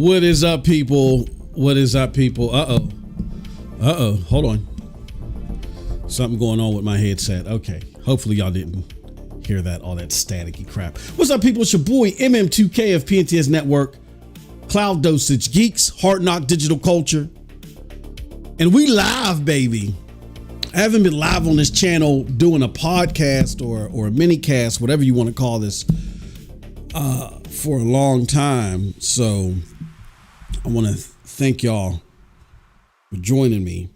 What is up, people? What is up, people? Uh-oh. Hold on. Something going on with my headset. Okay. Hopefully y'all didn't hear that, all that staticky crap. What's up, people? It's your boy, MM2K of PNTS Network, Clouddosage, Geeks, Hard Knock Digital Culture. And we live, baby. I haven't been live on this channel doing a podcast or a mini cast, whatever you want to call this, for a long time. So I want to thank y'all for joining me.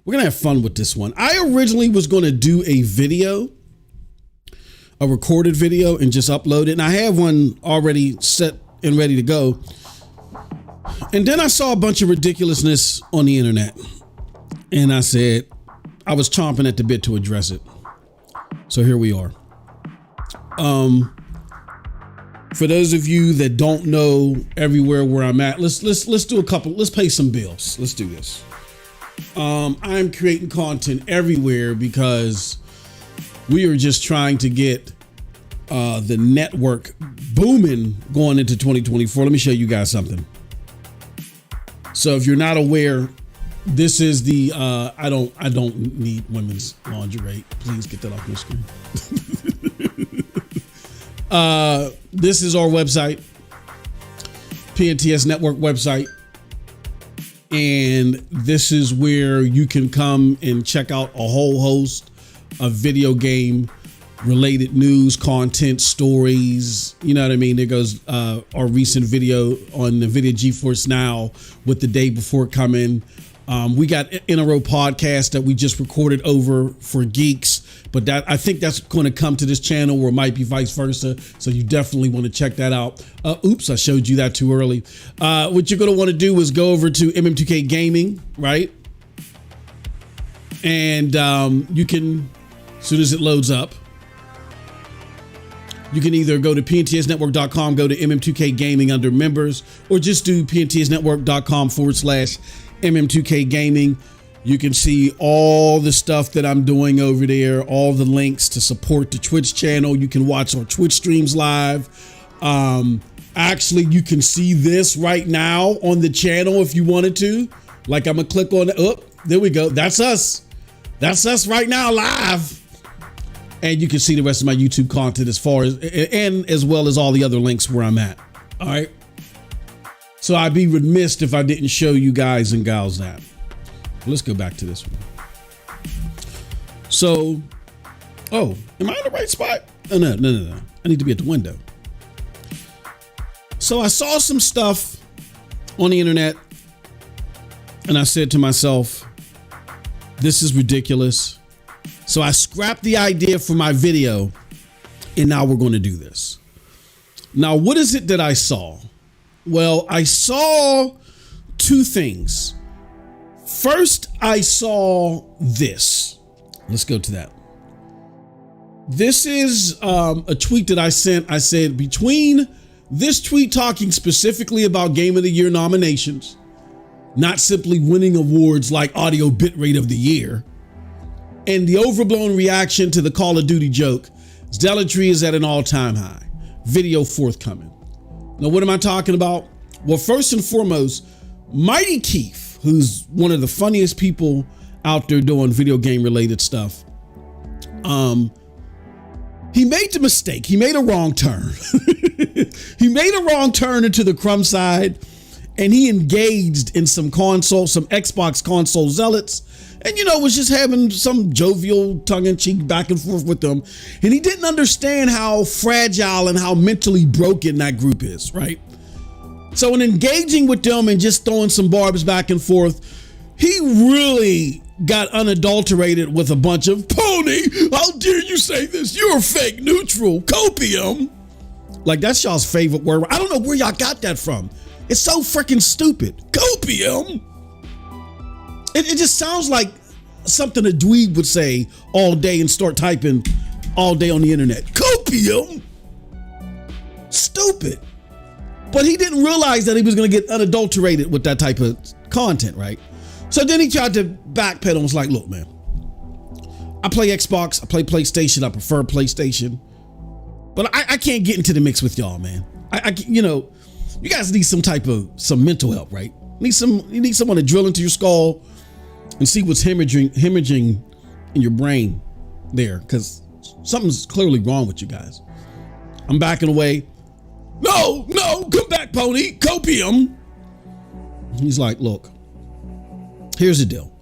We're going to have fun with this one. I originally was going to do a video, a recorded video, and just upload it. And I have one already set and ready to go. And then I saw a bunch of ridiculousness on the internet. And I said, I was chomping at the bit to address it. So here we are. For those of you that don't know everywhere where I'm at, let's do a couple, let's pay some bills. Let's do this. I'm creating content everywhere because we are just trying to get the network booming going into 2024. Let me show you guys something. So if you're not aware, this is the I don't need women's lingerie. Please get that off my screen. This is our website, PNTS Network website. And this is where you can come and check out a whole host of video game related news, content, stories. You know what I mean? There goes our recent video on the NVIDIA GeForce Now with the day before coming. We got in a row podcast that we just recorded over for geeks, but that I think that's going to come to this channel, or it might be vice versa. So you definitely want to check that out. Oops, I showed you that too early. What you're going to want to do is go over to MM2K Gaming, right? And you can, as soon as it loads up, you can either go to pntsnetwork.com, go to MM2K Gaming under members, or just do pntsnetwork.com/MM2K Gaming. You can see all the stuff that I'm doing over there, all the links to support the Twitch channel. You can watch our Twitch streams live. Actually, you can see this right now on the channel if you wanted to. Like, I'm gonna click on it. Oh, there we go. That's us. That's us right now live. And you can see the rest of my YouTube content as well as all the other links where I'm at. All right. So I'd be remiss if I didn't show you guys and gals that. Let's go back to this one. So, oh, am I in the right spot? Oh, no. I need to be at the window. So I saw some stuff on the internet and I said to myself, this is ridiculous. So I scrapped the idea for my video and now we're going to do this. Now, what is it that I saw? Well, I saw two things. First, I saw this. Let's go to that. This is a tweet that I sent. I said, between this tweet talking specifically about Game of the Year nominations, not simply winning awards like Audio Bitrate of the Year, and the overblown reaction to the Call of Duty joke, zealotry is at an all-time high. Video forthcoming. Now, what am I talking about? Well, first and foremost, MightyKeef, who's one of the funniest people out there doing video game related stuff. He made the mistake. He made a wrong turn. He made a wrong turn into the crumb side, and he engaged in some Xbox console zealots, and, was just having some jovial tongue-in-cheek back and forth with them. And he didn't understand how fragile and how mentally broken that group is, right? So in engaging with them and just throwing some barbs back and forth, he really got unadulterated with a bunch of pony. How dare you say this? You're fake neutral. Copium. Like, that's y'all's favorite word. I don't know where y'all got that from. It's so freaking stupid. Copium. It just sounds like something a dweeb would say all day and start typing all day on the internet. Copium. Stupid. But he didn't realize that he was going to get unadulterated with that type of content, right? So then he tried to backpedal and was like, look, man, I play Xbox, I play PlayStation, I prefer PlayStation, but I can't get into the mix with y'all, man. you guys need some mental help, right? You need someone to drill into your skull and see what's hemorrhaging in your brain there, because something's clearly wrong with you guys. I'm backing away. No, come back, Pony. Copium. He's like, look, here's the deal.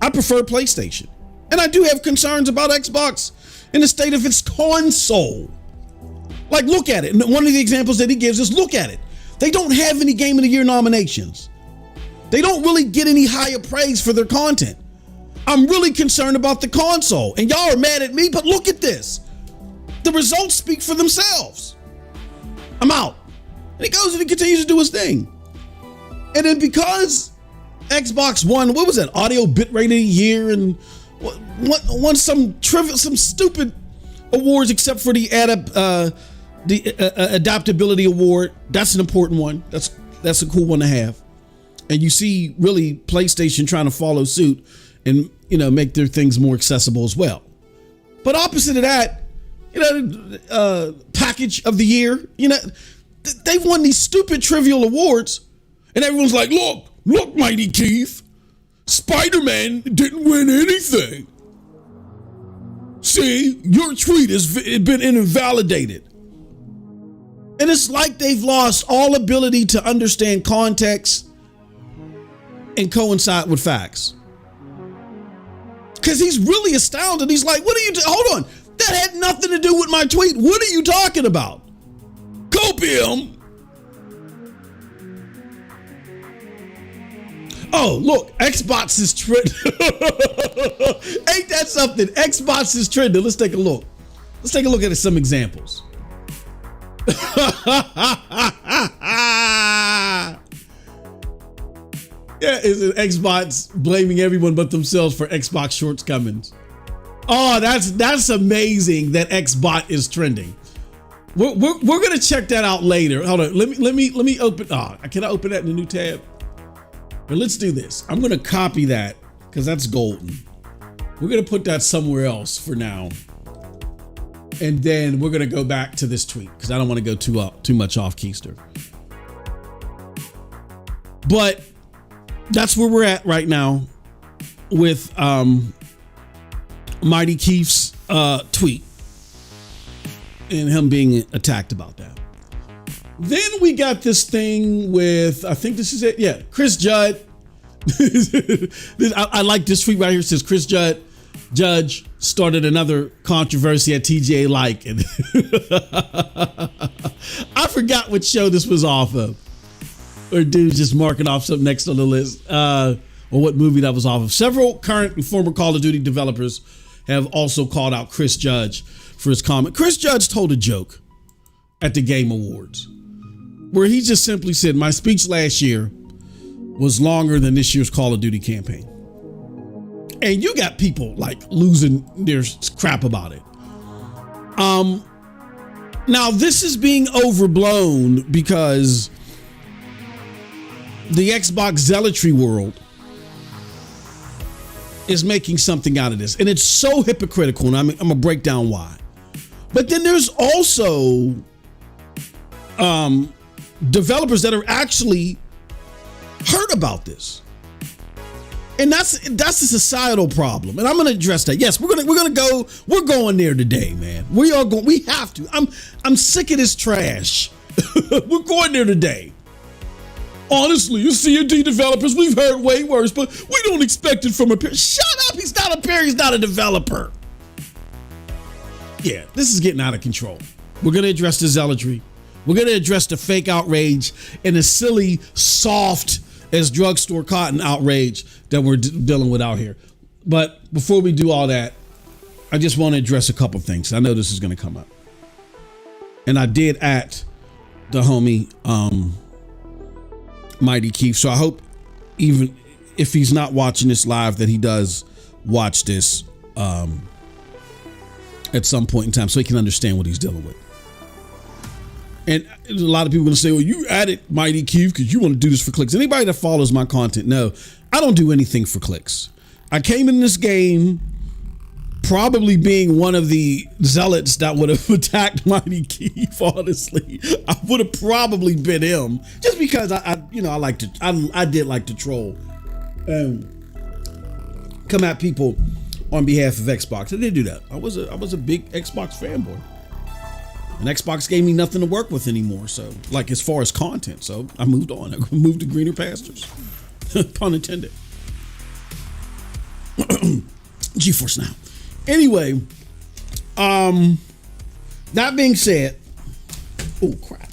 I prefer PlayStation, and I do have concerns about Xbox in the state of its console. Like, look at it. And one of the examples that he gives is, look at it. They don't have any Game of the Year nominations. They don't really get any higher praise for their content. I'm really concerned about the console, and y'all are mad at me, but look at this. The results speak for themselves. I'm out. And he goes and he continues to do his thing. And then because Xbox won, what was that, audio bitrate of the year, and won some stupid awards, except for the adaptability award. That's an important one. That's a cool one to have. And you see really PlayStation trying to follow suit and, make their things more accessible as well. But opposite of that, package of the year, they've won these stupid trivial awards, and everyone's like, look, MightyKeef, Spider-Man didn't win anything. See, your tweet has been invalidated. And it's like they've lost all ability to understand context and coincide with facts. Because he's really astounded. He's like, what are you hold on. That had nothing to do with my tweet. What are you talking about? Copium. Oh, look, Xbox is trending. Ain't that something? Xbox is trending. Let's take a look. Let's take a look at some examples. Yeah, is it Xbox blaming everyone but themselves for Xbox shortcomings? Oh, that's amazing that Xbox is trending. We're gonna check that out later. Hold on, let me open. Can I open that in a new tab? But let's do this. I'm gonna copy that because that's golden. We're gonna put that somewhere else for now, and then we're gonna go back to this tweet because I don't want to go too much off keister. But that's where we're at right now with MightyKeef's tweet and him being attacked about that. Then we got this thing with, I think this is it. Yeah, Chris Judd. I like this tweet right here. It says Chris Judge started another controversy at TGA and I forgot what show this was off of. Or dude's just marking off something next on the list. Or what movie that was off of. Several current and former Call of Duty developers have also called out Chris Judge for his comment. Chris Judge told a joke at the Game Awards where he just simply said, my speech last year was longer than this year's Call of Duty campaign. And you got people like losing their crap about it. Now this is being overblown because the Xbox zealotry world is making something out of this, and it's so hypocritical, and I'm gonna break down why. But then there's also developers that are actually hurt about this, and that's a societal problem, and I'm gonna address that. Yes, we're going there today, man. We have to. I'm sick of this trash. We're going there today. Honestly, as C&D developers, we've heard way worse, but we don't expect it from a peer. Shut up, he's not a peer, he's not a developer. Yeah, this is getting out of control. We're gonna address the zealotry. We're gonna address the fake outrage and the silly, soft as drugstore cotton outrage that we're dealing with out here. But before we do all that, I just wanna address a couple things. I know this is gonna come up. And I did at the homie, MightyKeef. So I hope even if he's not watching this live that he does watch this at some point in time so he can understand what he's dealing with. And a lot of people are going to say, well, you added MightyKeef because you want to do this for clicks. Anybody that follows my content, no, I don't do anything for clicks. I came in this game probably being one of the zealots that would have attacked MightyKeef. Honestly, I would have probably been him, just because I did like to troll and come at people on behalf of Xbox. I did do that. I was a big Xbox fanboy, and Xbox gave me nothing to work with anymore. So, like, as far as content, so I moved on. I moved to greener pastures. Pun intended. GeForce Now. Anyway, that being said, oh crap.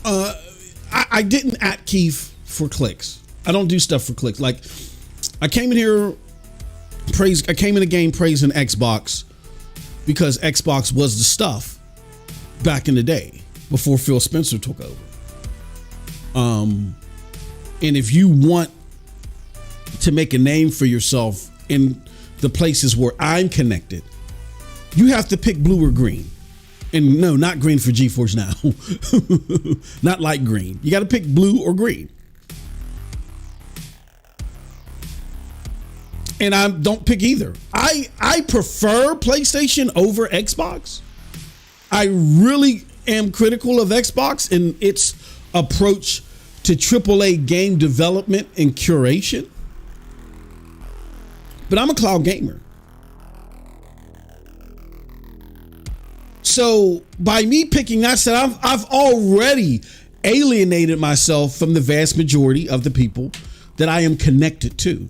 I didn't at Keef for clicks. I don't do stuff for clicks. Like, I came in here I came in the game praising Xbox because Xbox was the stuff back in the day before Phil Spencer took over. And if you want to make a name for yourself in the places where I'm connected, you have to pick blue or green. And no, not green for GeForce Now. Not light green. You got to pick blue or green. And I don't pick either. I prefer PlayStation over Xbox. I really am critical of Xbox and its approach to AAA game development and curation. But I'm a cloud gamer. So by me picking that set, I've already alienated myself from the vast majority of the people that I am connected to.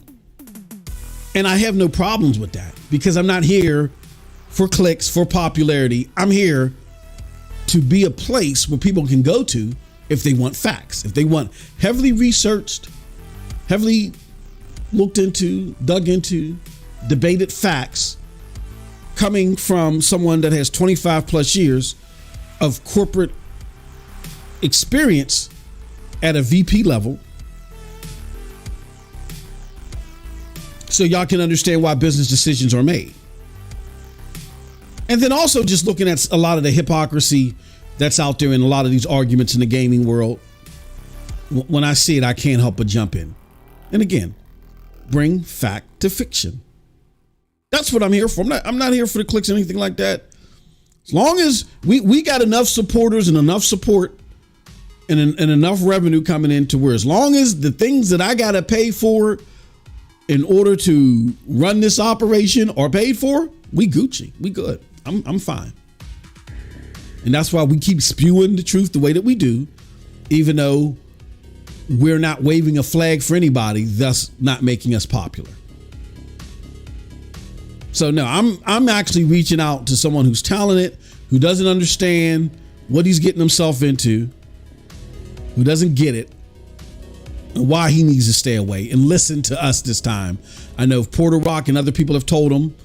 And I have no problems with that because I'm not here for clicks, for popularity. I'm here to be a place where people can go to if they want facts, if they want heavily researched, heavily looked into, dug into, debated facts coming from someone that has 25 plus years of corporate experience at a VP level. So y'all can understand why business decisions are made. And then also just looking at a lot of the hypocrisy that's out there in a lot of these arguments in the gaming world. When I see it, I can't help but jump in. And again, bring fact to fiction. That's what I'm here for. I'm not here for the clicks or anything like that. As long as we got enough supporters and enough support and enough revenue coming in to where as long as the things that I got to pay for in order to run this operation are paid for, we Gucci, we good. I'm fine. And that's why we keep spewing the truth the way that we do, even though we're not waving a flag for anybody, thus not making us popular. So no, I'm actually reaching out to someone who's talented, who doesn't understand what he's getting himself into, who doesn't get it, and why he needs to stay away and listen to us this time. I know Porter Rock and other people have told him,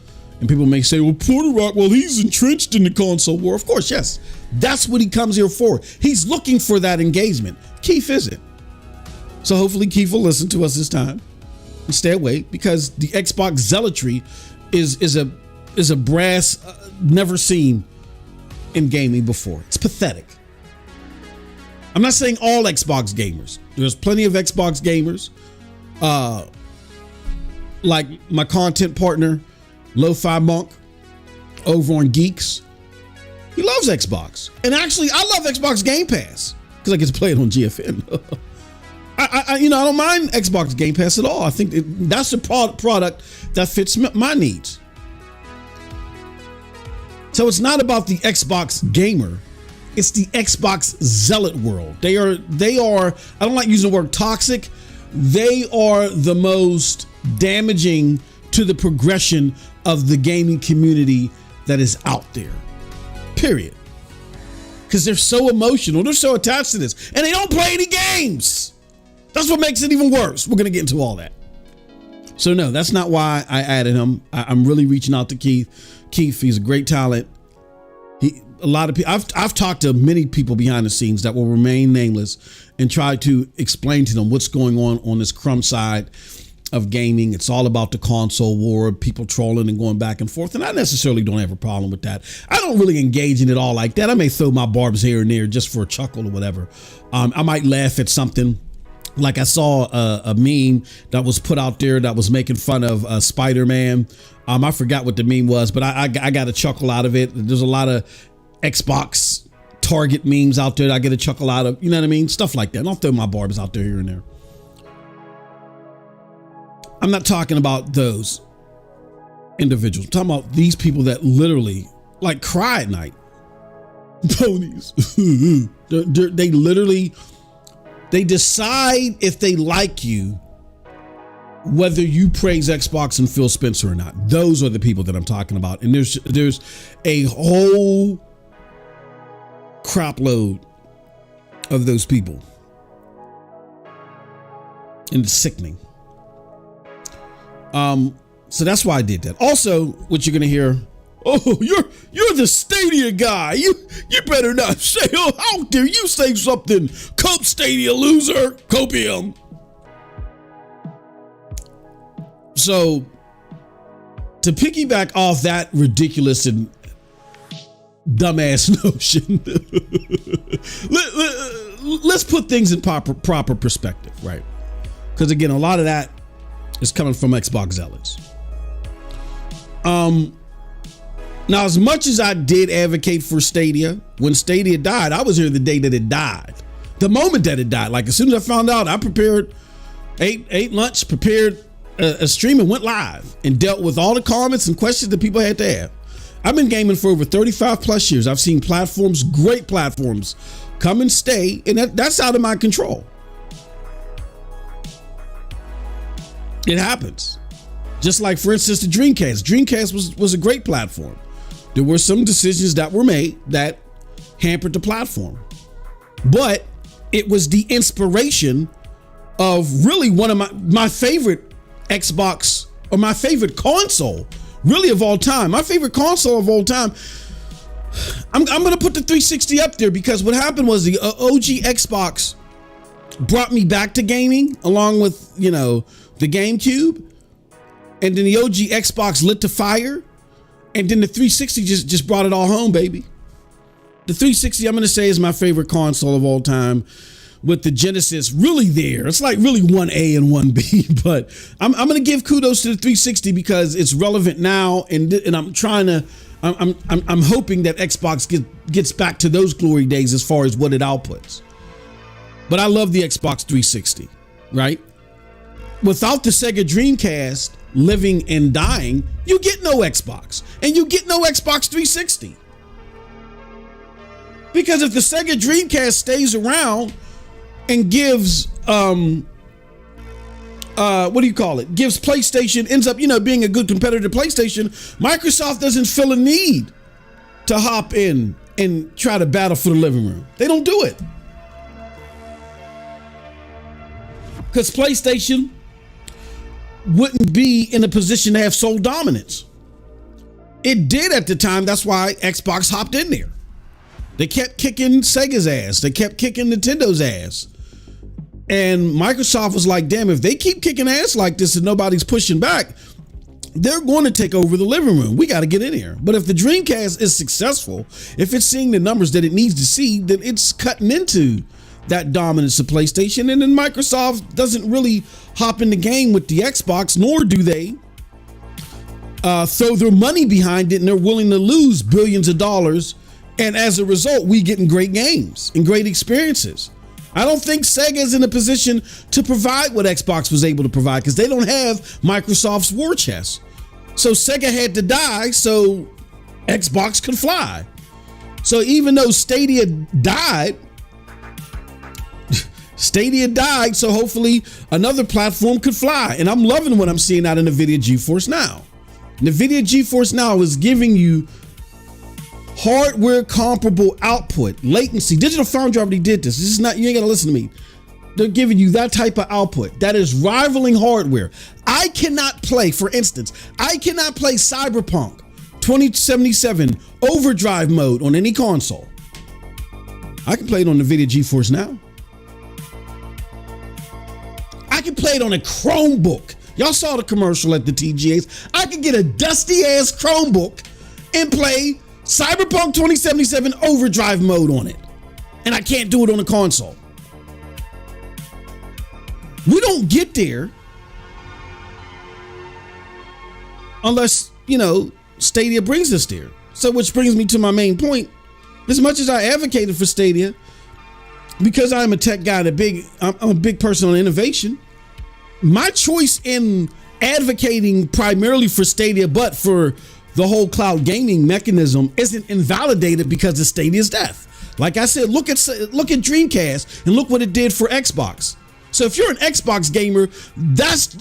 and people may say, well, Porter Rock, well, he's entrenched in the console war. Of course, yes. That's what he comes here for. He's looking for that engagement. Keef isn't. So hopefully Keef will listen to us this time and stay away, because the Xbox zealotry is a brass never seen in gaming before. It's pathetic. I'm not saying all Xbox gamers. There's plenty of Xbox gamers. Like my content partner, Lo-Fi Monk, over on Geeks. He loves Xbox. And actually, I love Xbox Game Pass because I get to play it on GFN. I don't mind Xbox Game Pass at all. I think that's the product that fits my needs. So it's not about the Xbox gamer. It's the Xbox zealot world. They are, I don't like using the word toxic. They are the most damaging to the progression of the gaming community that is out there. Period. Because they're so emotional. They're so attached to this. And they don't play any games. That's what makes it even worse. We're going to get into all that. So no, that's not why I added him. I'm really reaching out to Keith. Keith, he's a great talent. A lot of people, I've talked to many people behind the scenes that will remain nameless and try to explain to them what's going on this crumb side of gaming. It's all about the console war, people trolling and going back and forth. And I necessarily don't have a problem with that. I don't really engage in it all like that. I may throw my barbs here and there just for a chuckle or whatever. I might laugh at something Like I saw a meme that was put out there that was making fun of Spider-Man. I forgot what the meme was, but I got a chuckle out of it. There's a lot of Xbox Target memes out there that I get a chuckle out of. You know what I mean? Stuff like that. And I'll throw my barbs out there here and there. I'm not talking about those individuals. I'm talking about these people that literally like cry at night. Ponies. They literally, they decide if they like you, whether you praise Xbox and Phil Spencer or not. Those are the people that I'm talking about. And there's a whole crop load of those people. And it's sickening. So that's why I did that. Also, what you're gonna hear, oh, you're the Stadia guy. You better not say, oh, how dare you say something? Cope Stadia loser, copium. So to piggyback off that ridiculous and dumbass notion, let's put things in proper perspective, right? Because again, a lot of that is coming from Xbox zealots. Now, as much as I did advocate for Stadia, when Stadia died, I was here the day that it died. The moment that it died, like as soon as I found out, I prepared, ate lunch, prepared a stream and went live and dealt with all the comments and questions that people had to have. I've been gaming for over 35 plus years. I've seen platforms, great platforms, come and stay, and that's out of my control. It happens. Just like, for instance, the Dreamcast. Dreamcast was a great platform. There were some decisions that were made that hampered the platform, but it was the inspiration of really one of my favorite Xbox, or my favorite console, really of all time. My favorite console of all time. I'm going to put the 360 up there because what happened was the OG Xbox brought me back to gaming along with, you know, the GameCube, and then the OG Xbox lit the fire, and then the 360 just brought it all home, baby. The 360, I'm going to say, is my favorite console of all time, with the Genesis really there. It's like really 1A and 1B, but I'm going to give kudos to the 360 because it's relevant now, and I'm trying to, I'm hoping that Xbox gets back to those glory days as far as what it outputs. But I love the Xbox 360, right? Without the Sega Dreamcast living and dying, you get no Xbox, and you get no Xbox 360. Because if the Sega Dreamcast stays around and gives, what do you call it? Gives PlayStation, ends up, you know, being a good competitor to PlayStation, Microsoft doesn't feel a need to hop in and try to battle for the living room. They don't do it. Because PlayStation wouldn't be in a position to have sole dominance. It did at the time. That's why Xbox hopped in there. They kept kicking Sega's ass. They kept kicking Nintendo's ass. And Microsoft was like, damn, if they keep kicking ass like this and nobody's pushing back, they're going to take over the living room. We got to get in here. But if the Dreamcast is successful, if it's seeing the numbers that it needs to see, then it's cutting into that dominance of PlayStation. And then Microsoft doesn't really hop in the game with the Xbox, nor do they throw their money behind it, and they're willing to lose billions of dollars. And as a result, we getting great games and great experiences. I don't think Sega's in a position to provide what Xbox was able to provide because they don't have Microsoft's war chest. So Sega had to die so Xbox could fly. So even though Stadia died, so hopefully another platform could fly. And I'm loving what I'm seeing out of NVIDIA GeForce Now. NVIDIA GeForce Now is giving you hardware comparable output, latency. Digital Foundry already did this. This is not, you ain't gotta listen to me. They're giving you that type of output that is rivaling hardware. I cannot play, for instance, Cyberpunk 2077 overdrive mode on any console. I can play it on NVIDIA GeForce Now. I can play it on a Chromebook. Y'all saw the commercial at the TGAs. I can get a dusty ass Chromebook and play Cyberpunk 2077 overdrive mode on it. And I can't do it on a console. We don't get there unless, Stadia brings us there. So which brings me to my main point. As much as I advocated for Stadia, because I'm a tech guy and I'm a big person on innovation, my choice in advocating primarily for Stadia, but for the whole cloud gaming mechanism, isn't invalidated because of Stadia's death. Like I said, look at Dreamcast and look what it did for Xbox. So if you're an Xbox gamer, that's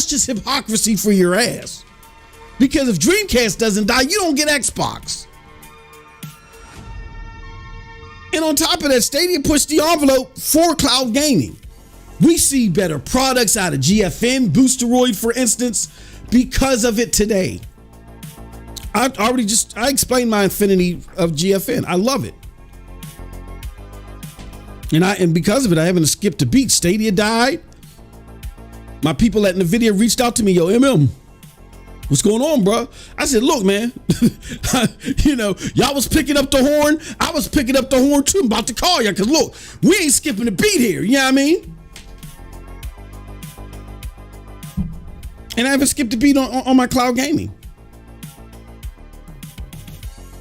just hypocrisy for your ass. Because if Dreamcast doesn't die, you don't get Xbox. And on top of that, Stadia pushed the envelope for cloud gaming. We see better products out of GFN, Boosteroid, for instance, because of it today. I explained my infinity of GFN. I love it. And because of it, I haven't skipped a beat. Stadia died. My people at NVIDIA reached out to me, yo, what's going on, bro? I said, look, man, y'all was picking up the horn. I was picking up the horn too. I'm about to call you because look, we ain't skipping a beat here. You know what I mean? And I haven't skipped a beat on my cloud gaming.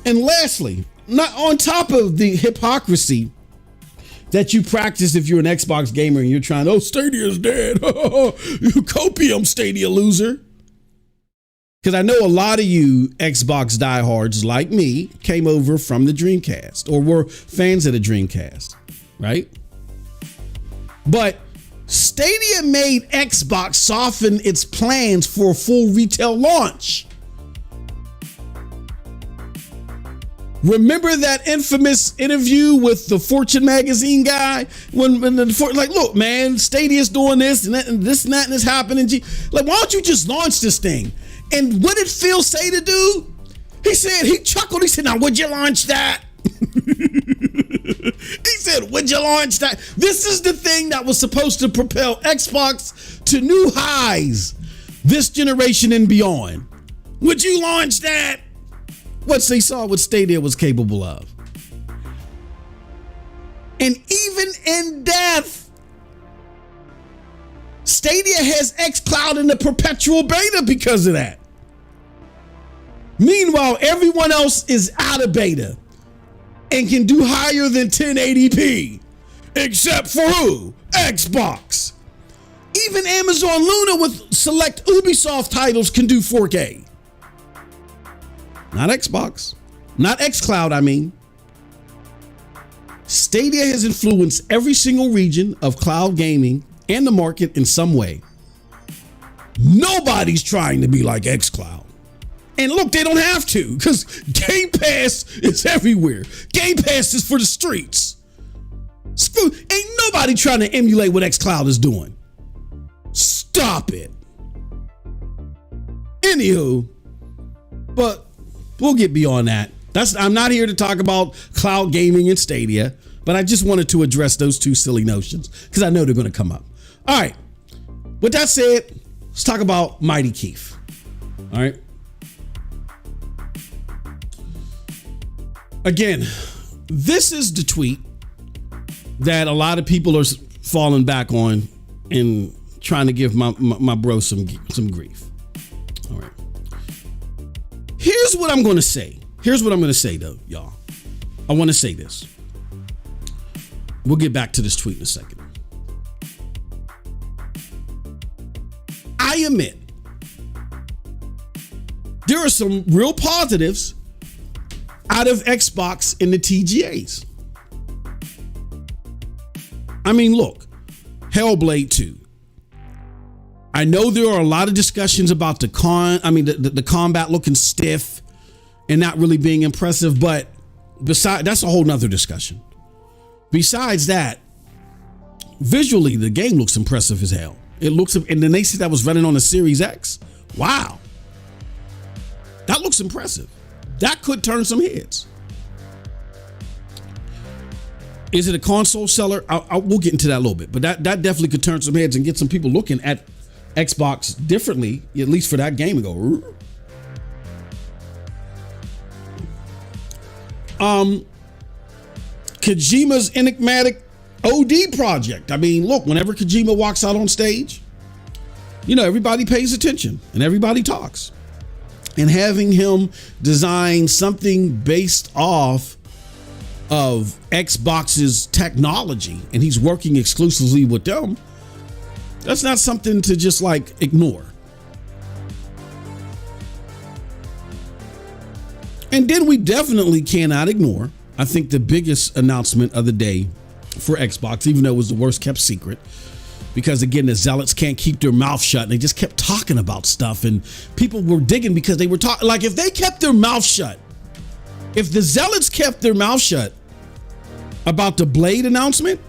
And lastly, not on top of the hypocrisy that you practice if you're an Xbox gamer and you're trying, Stadia's dead. You copium, Stadia loser. Because I know a lot of you Xbox diehards like me came over from the Dreamcast or were fans of the Dreamcast, right? But Stadia made Xbox soften its plans for a full retail launch. Remember that infamous interview with the Fortune magazine guy when look, man, Stadia's doing this and that and this and that and this happening. Like, why don't you just launch this thing? And what did Phil say to do? He chuckled. He said, now, would you launch that? He said, would you launch that? This is the thing that was supposed to propel Xbox to new highs this generation and beyond. Would you launch that? Once they saw what Stadia was capable of. And even in death, Stadia has xCloud in the perpetual beta because of that. Meanwhile, everyone else is out of beta and can do higher than 1080p, except for who? Xbox. Even Amazon Luna with select Ubisoft titles can do 4K. Not Xbox, not xCloud, I mean. Stadia has influenced every single region of cloud gaming and the market in some way. Nobody's trying to be like xCloud. And look, they don't have to because Game Pass is everywhere. Game Pass is for the streets. Ain't nobody trying to emulate what xCloud is doing. Stop it. Anywho, but we'll get beyond that. I'm not here to talk about cloud gaming and Stadia, but I just wanted to address those two silly notions because I know they're going to come up. All right. With that said, let's talk about MightyKeef. All right. Again, this is the tweet that a lot of people are falling back on and trying to give my bro some grief. All right. Here's what I'm going to say. Here's what I'm going to say, though, y'all. I want to say this. We'll get back to this tweet in a second. I admit there are some real positives out of Xbox in the TGAs. I mean, look, Hellblade 2. I know there are a lot of discussions about the combat looking stiff and not really being impressive, but that's a whole nother discussion. Besides that, visually, the game looks impressive as hell. It looks, and then they said that was running on a Series X. Wow. That looks impressive. That could turn some heads. Is it a console seller? We'll get into that a little bit, but that definitely could turn some heads and get some people looking at Xbox differently, at least for that game, and go, Rrr. Kojima's enigmatic OD project. I mean, look, whenever Kojima walks out on stage, you know, everybody pays attention and everybody talks. And having him design something based off of Xbox's technology, and he's working exclusively with them, that's not something to just like ignore. And then we definitely cannot ignore, I think, the biggest announcement of the day for Xbox, even though it was the worst kept secret, because again, the zealots can't keep their mouth shut, and they just kept talking about stuff, and people were digging because they were talking. Like, if they kept their mouth shut, if the zealots kept their mouth shut about the Blade announcement,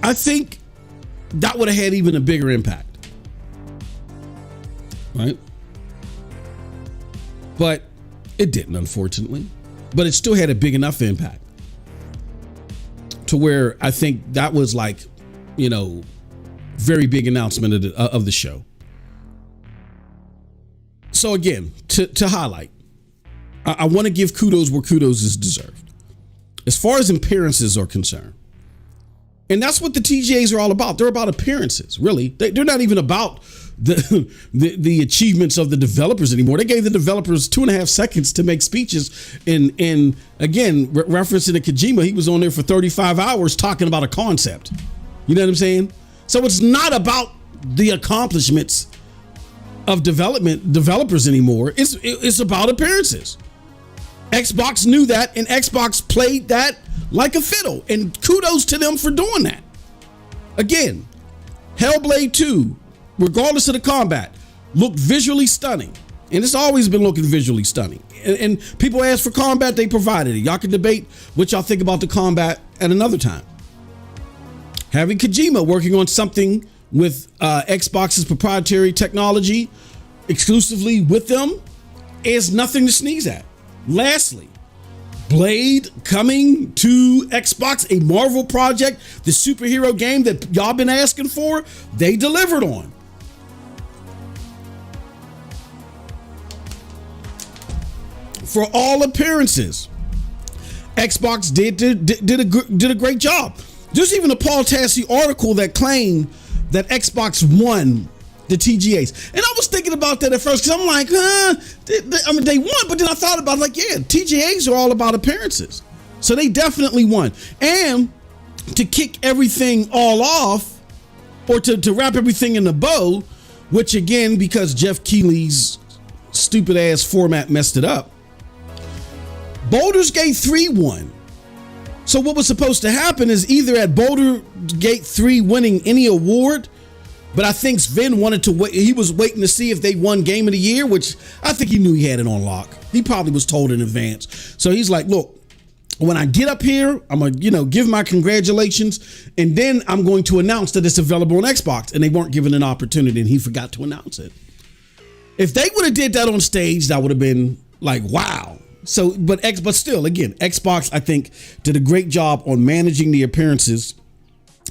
I think that would have had even a bigger impact, right? But it didn't, unfortunately. But it still had a big enough impact to where I think that was like, you know, very big announcement of the show. So again, to highlight, I want to give kudos where kudos is deserved as far as appearances are concerned. And that's what the TGAs are all about. They're about appearances, really. They're not even about the achievements of the developers anymore. They gave the developers 2.5 seconds to make speeches. And again, referencing to Kojima, he was on there for 35 hours talking about a concept. You know what I'm saying? So it's not about the accomplishments of developers anymore. It's about appearances. Xbox knew that, and Xbox played that like a fiddle, and kudos to them for doing that. Again, Hellblade 2, regardless of the combat, looked visually stunning, and it's always been looking visually stunning. And people ask for combat, they provided it. Y'all can debate what y'all think about the combat at another time. Having Kojima working on something with Xbox's proprietary technology exclusively with them is nothing to sneeze at. Lastly, Blade coming to Xbox, a Marvel project, the superhero game that y'all been asking for, they delivered on. For all appearances, Xbox did a great job. There's even a Paul Tassi article that claimed that Xbox won the TGAs. And I was thinking about that at first because I'm like, they won, but then I thought about it, like, yeah, TGAs are all about appearances. So they definitely won. And to kick everything all off, or to wrap everything in a bow, which again, because Jeff Keighley's stupid ass format messed it up, Baldur's Gate 3 won. So what was supposed to happen is either at Baldur's Gate 3 winning any award, but I think Sven wanted to wait. He was waiting to see if they won Game of the Year, which I think he knew he had it on lock. He probably was told in advance. So he's like, look, when I get up here, I'm going to, give my congratulations, and then I'm going to announce that it's available on Xbox. And they weren't given an opportunity, and he forgot to announce it. If they would have did that on stage, that would have been like, wow. So, but still, again, Xbox, I think, did a great job on managing the appearances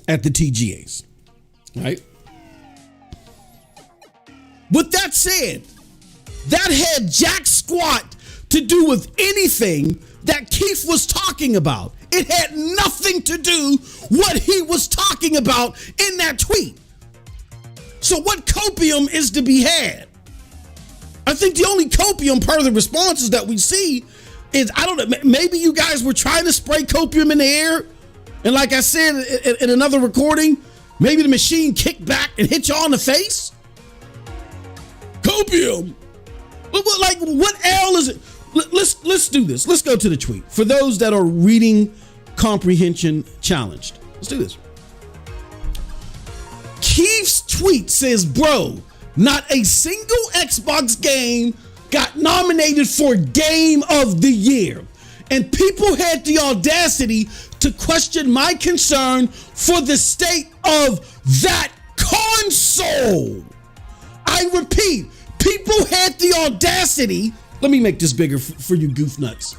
at the TGAs, right? With that said, that had jack squat to do with anything that Keef was talking about. It had nothing to do what he was talking about in that tweet. So what copium is to be had? I think the only copium part of the responses that we see is, I don't know, maybe you guys were trying to spray copium in the air, and like I said in another recording, maybe the machine kicked back and hit you on the face. Copium. Like, what L is it? Let's do this. Let's go to the tweet. For those that are reading comprehension challenged, let's do this. Keef's tweet says, bro, not a single Xbox game got nominated for Game of the Year. And people had the audacity to question my concern for the state of that console. I repeat, people had the audacity. Let me make this bigger for you goof nuts,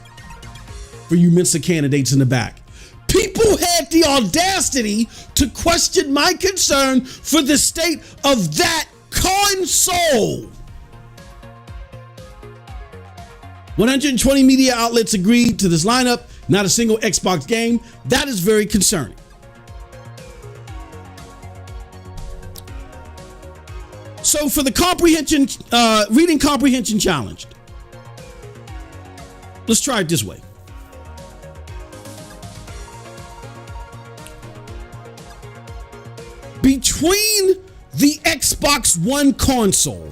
for you Mensa candidates in the back. People had the audacity to question my concern for the state of that console. 120 media outlets agreed to this lineup, not a single Xbox game. That is very concerning. So for the comprehension, reading comprehension challenge, let's try it this way. Between the Xbox One console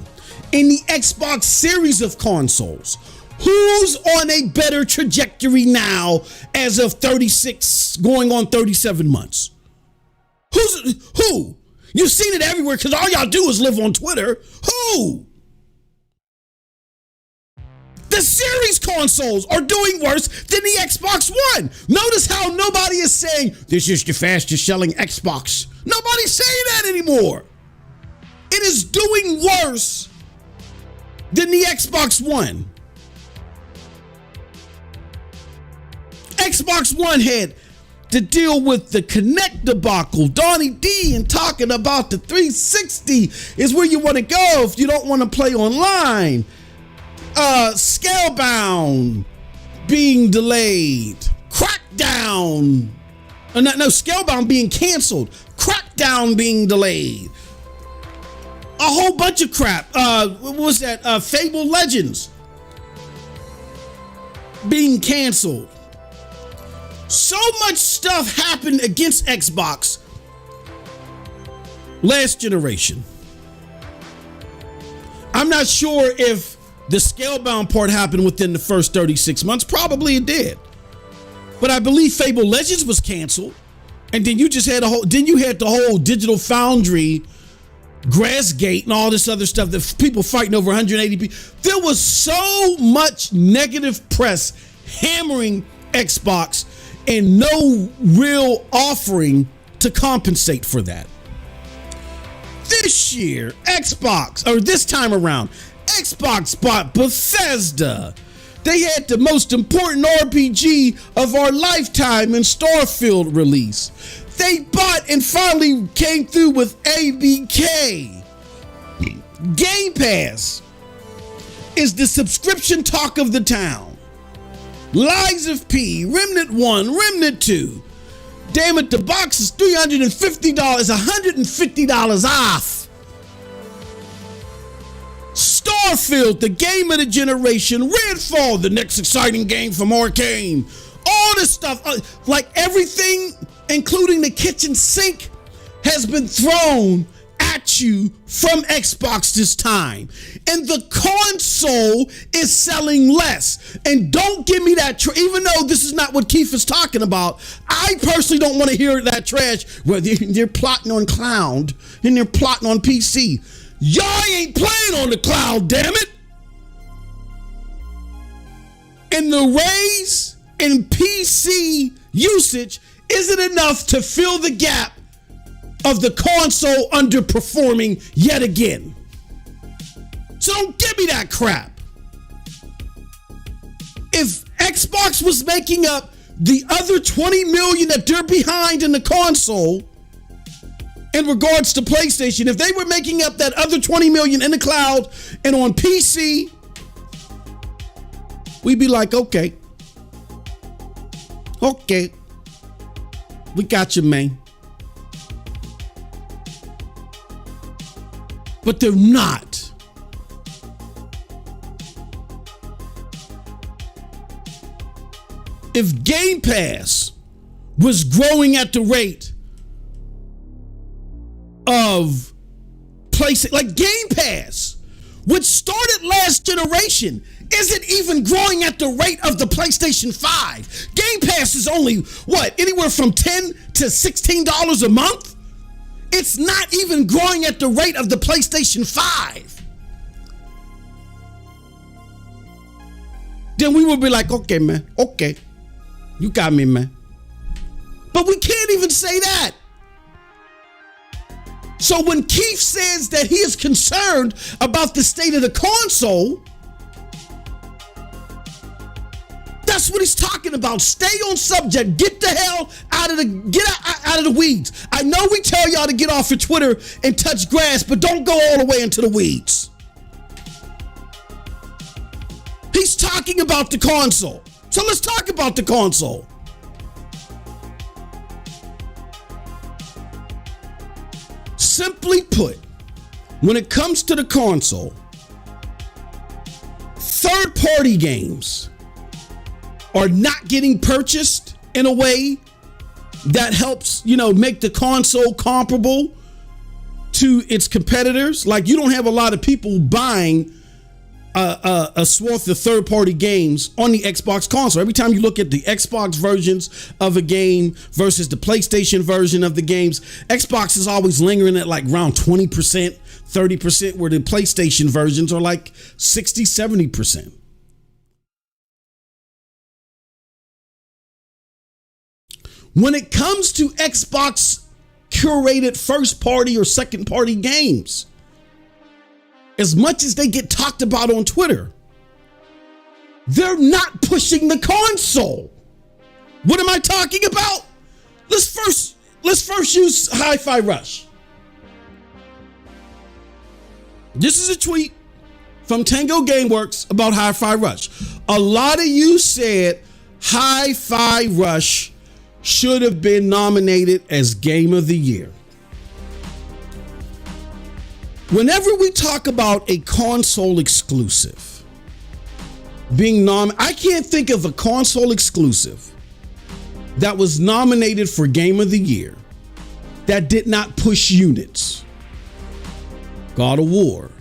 and the Xbox series of consoles, who's on a better trajectory now as of 36, going on 37 months? Who? You've seen it everywhere because all y'all do is live on Twitter. Who? The series consoles are doing worse than the Xbox One. Notice how nobody is saying, this is the fastest selling Xbox. Nobody's saying that anymore. It is doing worse than the Xbox One. Xbox One had to deal with the Kinect debacle. Donnie D and talking about the 360 is where you want to go if you don't want to play online. Scalebound being delayed. Crackdown. Scalebound being canceled. Crackdown being delayed. A whole bunch of crap. What was that? Fable Legends being canceled. So much stuff happened against Xbox last generation. I'm not sure if the Scalebound part happened within the first 36 months. Probably it did. But I believe Fable Legends was canceled. And then you just had the whole Digital Foundry, Grassgate, and all this other stuff that people fighting over 180p. There was so much negative press hammering Xbox and no real offering to compensate for that. This year, this time around, Xbox bought Bethesda. They had the most important RPG of our lifetime in Starfield release. They bought and finally came through with ABK. Game Pass is the subscription talk of the town. Lies of P, Remnant 1, Remnant 2. Damn it, the box is $350, $150 off. Starfield, the game of the generation. Redfall, the next exciting game from Arcane. All this stuff, like everything, including the kitchen sink, has been thrown at you from Xbox this time. And the console is selling less. And don't give me that, even though this is not what Keef is talking about, I personally don't want to hear that trash where they're plotting on cloud and they're plotting on PC. Y'all ain't playing on the cloud, damn it. And the raise in PC usage isn't enough to fill the gap of the console underperforming yet again. So don't give me that crap. If Xbox was making up the other 20 million that they're behind in the console, in regards to PlayStation, if they were making up that other 20 million in the cloud and on PC, we'd be like, okay, we got you, man. But they're not. If Game Pass was growing at the rate of PlayStation, like Game Pass, which started last generation, isn't even growing at the rate of the PlayStation 5. Game Pass is only, anywhere from $10 to $16 a month? It's not even growing at the rate of the PlayStation 5. Then we would be like, okay, man, okay. You got me, man. But we can't even say that. So when Keef says that he is concerned about the state of the console, that's what he's talking about. Stay on subject. Get the hell out of the weeds. I know we tell y'all to get off of Twitter and touch grass, but don't go all the way into the weeds. He's talking about the console. So let's talk about the console. Simply put, when it comes to the console, third-party games are not getting purchased in a way that helps, make the console comparable to its competitors. Like, you don't have a lot of people buying a swath of third-party games on the Xbox console. Every time you look at the Xbox versions of a game versus the PlayStation version of the games, Xbox is always lingering at like around 20%, 30%, where the PlayStation versions are like 60, 70%. When it comes to Xbox curated first-party or second-party games, as much as they get talked about on Twitter, they're not pushing the console. What am I talking about? Let's first use Hi-Fi Rush. This is a tweet from Tango Gameworks about Hi-Fi Rush. A lot of you said Hi-Fi Rush should have been nominated as Game of the Year. Whenever we talk about a console exclusive being I can't think of a console exclusive that was nominated for Game of the Year that did not push units. God of War,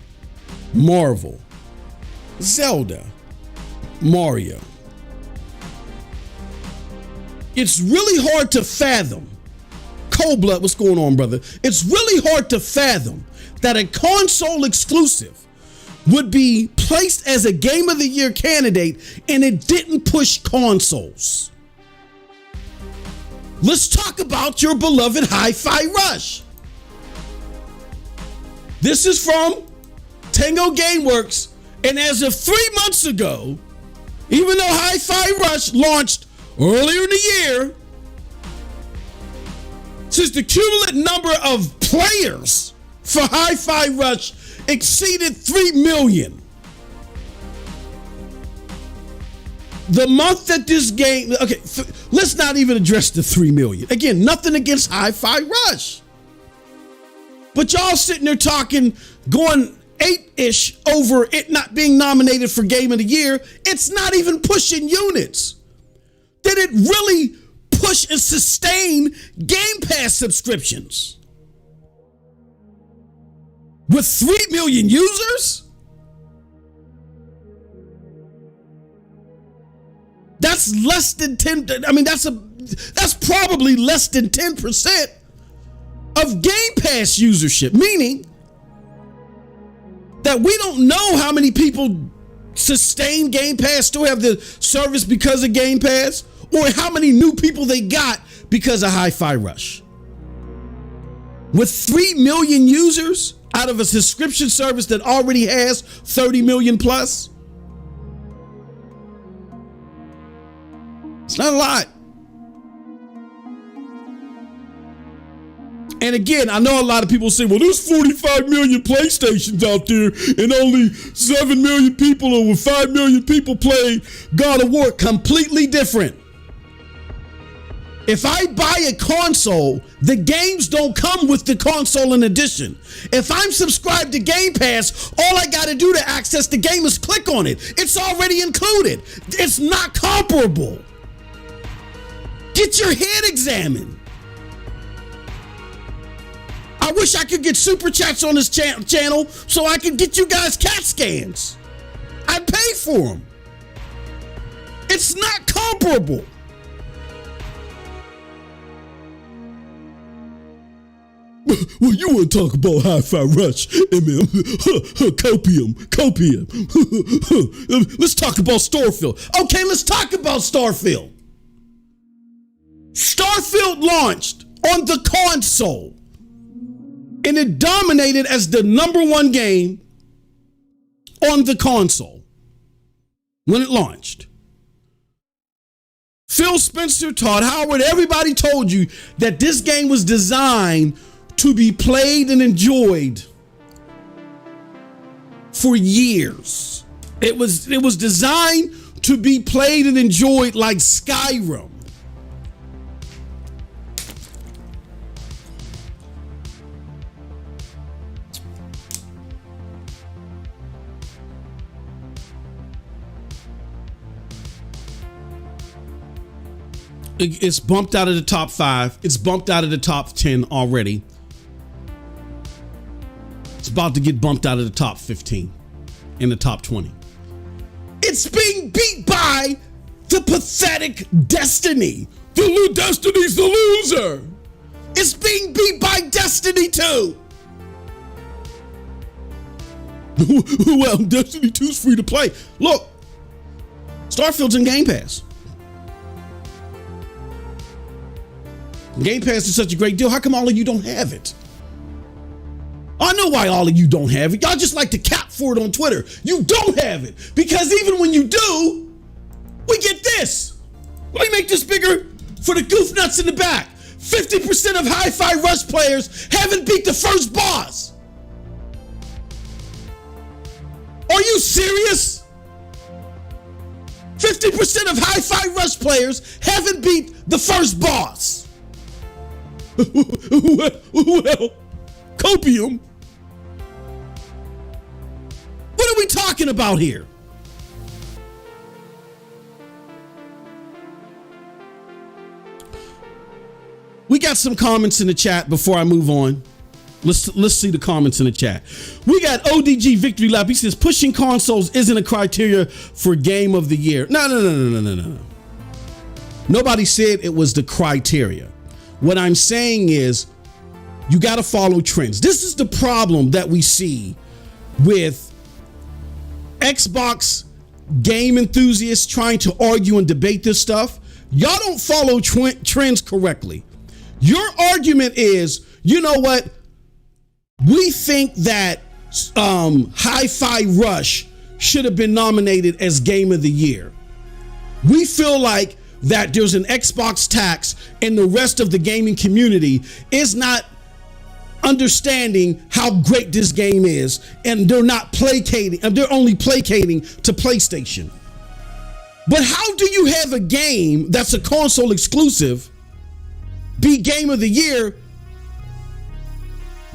Marvel, Zelda, Mario. It's really hard to fathom. Cold Blood, what's going on, brother? It's really hard to fathom that a console exclusive would be placed as a Game of the Year candidate and it didn't push consoles. Let's talk about your beloved Hi-Fi Rush. This is from Tango Gameworks, and as of 3 months ago, even though Hi-Fi Rush launched earlier in the year, since the cumulative number of players for Hi-Fi Rush exceeded 3 million. The month that this game, let's not even address the 3 million. Again, nothing against Hi-Fi Rush. But y'all sitting there talking, going 8-ish over it not being nominated for Game of the Year. It's not even pushing units. Did it really push and sustain Game Pass subscriptions? With 3 million users? That's less than 10. I mean, that's probably less than 10% of Game Pass usership, meaning that we don't know how many people sustain Game Pass, still have the service because of Game Pass, or how many new people they got because of Hi-Fi Rush. With 3 million users out of a subscription service that already has 30 million plus, it's not a lot. And again, I know a lot of people say, well, there's 45 million PlayStations out there and only 7 million people or 5 million people play God of War. Completely different. If I buy a console, the games don't come with the console in addition. If I'm subscribed to Game Pass, all I got to do to access the game is click on it. It's already included. It's not comparable. Get your head examined. I wish I could get super chats on this channel so I could get you guys CAT scans. I pay for them. It's not comparable. Well, you want to talk about Hi-Fi Rush, copium. Let's talk about Starfield. Okay, let's talk about Starfield. Starfield launched on the console, and it dominated as the #1 game on the console when it launched. Phil Spencer, Todd Howard, everybody told you that this game was designed to be played and enjoyed for years. It was designed to be played and enjoyed like Skyrim. It's bumped out of the top 5. It's bumped out of the top 10 already. It's about to get bumped out of the top 15 in the top 20. It's being beat by the pathetic Destiny. The Destiny's the loser. It's being beat by Destiny 2. Well, Destiny 2's free to play. Look, Starfield's in Game Pass. Game Pass is such a great deal. How come all of you don't have it? I know why all of you don't have it. Y'all just like to cap for it on Twitter. You don't have it because even when you do, we get this. Let me make this bigger for the goof nuts in the back. 50% of Hi-Fi Rush players haven't beat the first boss. Are you serious? 50% of Hi-Fi Rush players haven't beat the first boss. Well, copium. What are we talking about here? We got some comments in the chat before I move on. Let's see the comments in the chat. We got ODG Victory Lap. He says pushing consoles isn't a criteria for game of the year. No. Nobody said it was the criteria. What I'm saying is you got to follow trends. This is the problem that we see with Xbox game enthusiasts trying to argue and debate this stuff. Y'all don't follow trends correctly. Your argument is, you know what? We think that Hi-Fi Rush should have been nominated as Game of the Year. We feel like that there's an Xbox tax and the rest of the gaming community is not understanding how great this game is, and they're not placating, and they're only placating to PlayStation. But how do you have a game that's a console exclusive be Game of the Year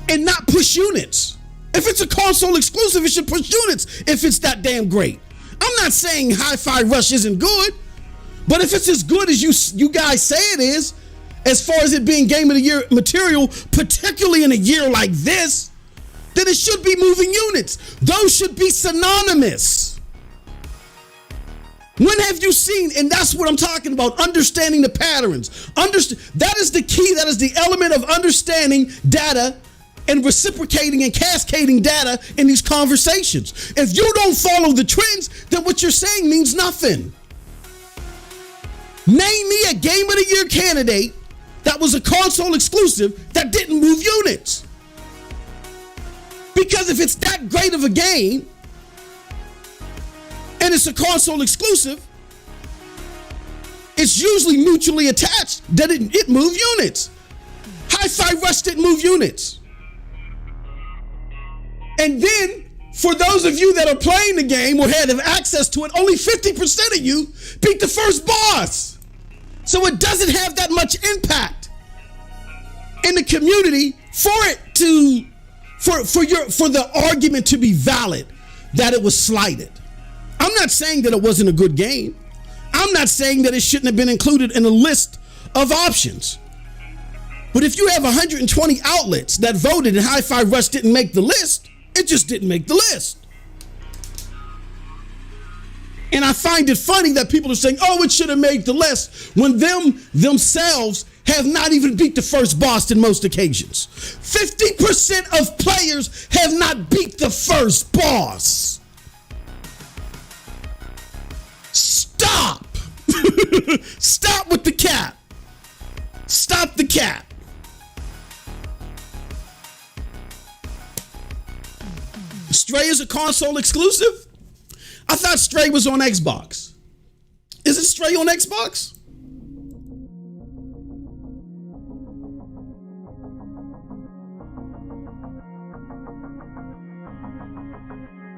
and not push units? If it's a console exclusive, it should push units if it's that damn great. I'm not saying Hi-Fi Rush isn't good, but if it's as good as you guys say it is, as far as it being Game of the Year material, particularly in a year like this, then it should be moving units. Those should be synonymous. When have you seen, and that's what I'm talking about, understanding the patterns. That is the key, that is the element of understanding data and reciprocating and cascading data in these conversations. If you don't follow the trends, then what you're saying means nothing. Name me a Game of the Year candidate that was a console exclusive that didn't move units. Because if it's that great of a game and it's a console exclusive, it's usually mutually attached that it moved units. Hi-Fi Rush didn't move units. And then, for those of you that are playing the game or had access to it, only 50% of you beat the first boss. So it doesn't have that much impact in the community for the argument to be valid that it was slighted. I'm not saying that it wasn't a good game. I'm not saying that it shouldn't have been included in a list of options. But if you have 120 outlets that voted and Hi-Fi Rush didn't make the list, it just didn't make the list. And I find it funny that people are saying, oh, it should have made the list, when themselves have not even beat the first boss in most occasions. 50% of players have not beat the first boss. Stop. Stop with the cap. Stop the cap. Stray is a console exclusive? I thought Stray was on Xbox. Is it Stray on Xbox?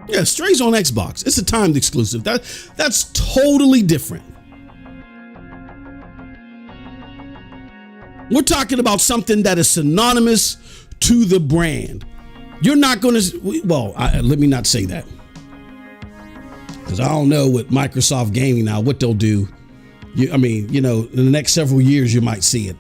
Yeah, Stray's on Xbox. It's a timed exclusive. That's totally different. We're talking about something that is synonymous to the brand. You're not going to, well, let me not say that. Because I don't know with Microsoft Gaming now, what they'll do. I mean, you know, in the next several years, you might see it.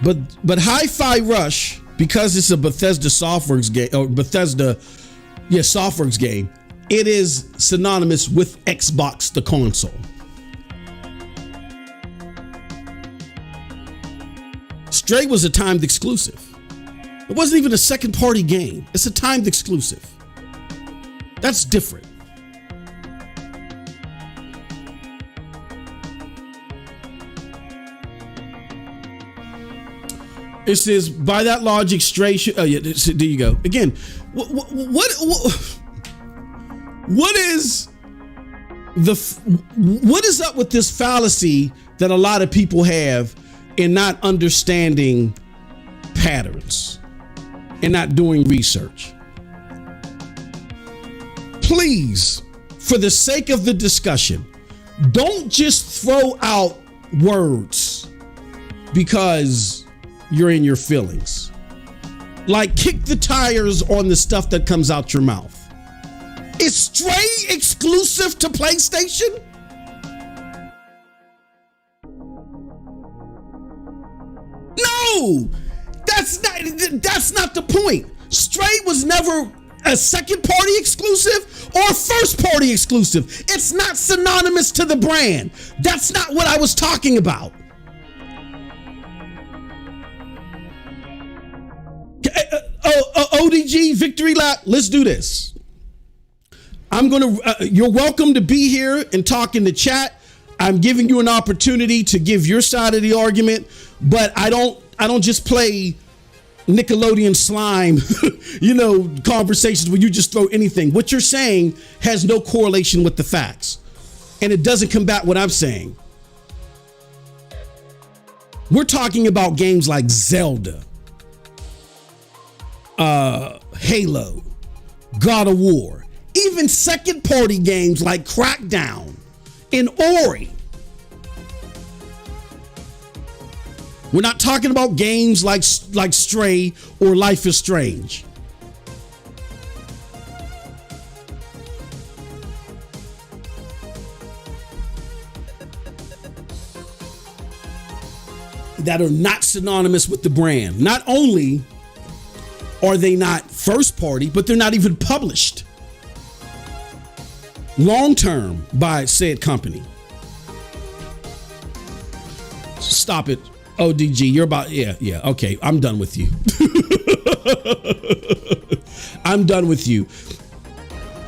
But Hi-Fi Rush, because it's a Bethesda Softworks game, or Softworks game, it is synonymous with Xbox, the console. Stray was a timed exclusive. It wasn't even a second-party game. It's a timed exclusive. That's different. It says, by that logic, Stray should. Oh yeah, there you go. Again, what is what is up with this fallacy that a lot of people have in not understanding patterns and not doing research? Please, for the sake of the discussion, don't just throw out words because you're in your feelings. Like, kick the tires on the stuff that comes out your mouth. Is Stray exclusive to PlayStation? No, that's not the point. Stray was never a second party exclusive or first party exclusive. It's not synonymous to the brand. That's not what I was talking about. ODG victory lap. Let's do this. You're welcome to be here and talk in the chat. I'm giving you an opportunity to give your side of the argument, but I don't just play Nickelodeon slime, conversations where you just throw anything. What you're saying has no correlation with the facts, and it doesn't combat what I'm saying. We're talking about games like Zelda, Halo, God of War, even second party games like Crackdown and Ori. We're not talking about games like Stray or Life is Strange. That are not synonymous with the brand. Not only are they not first party, but they're not even published long term by said company. Stop it. ODG, you're about, yeah, okay, I'm done with you. I'm done with you.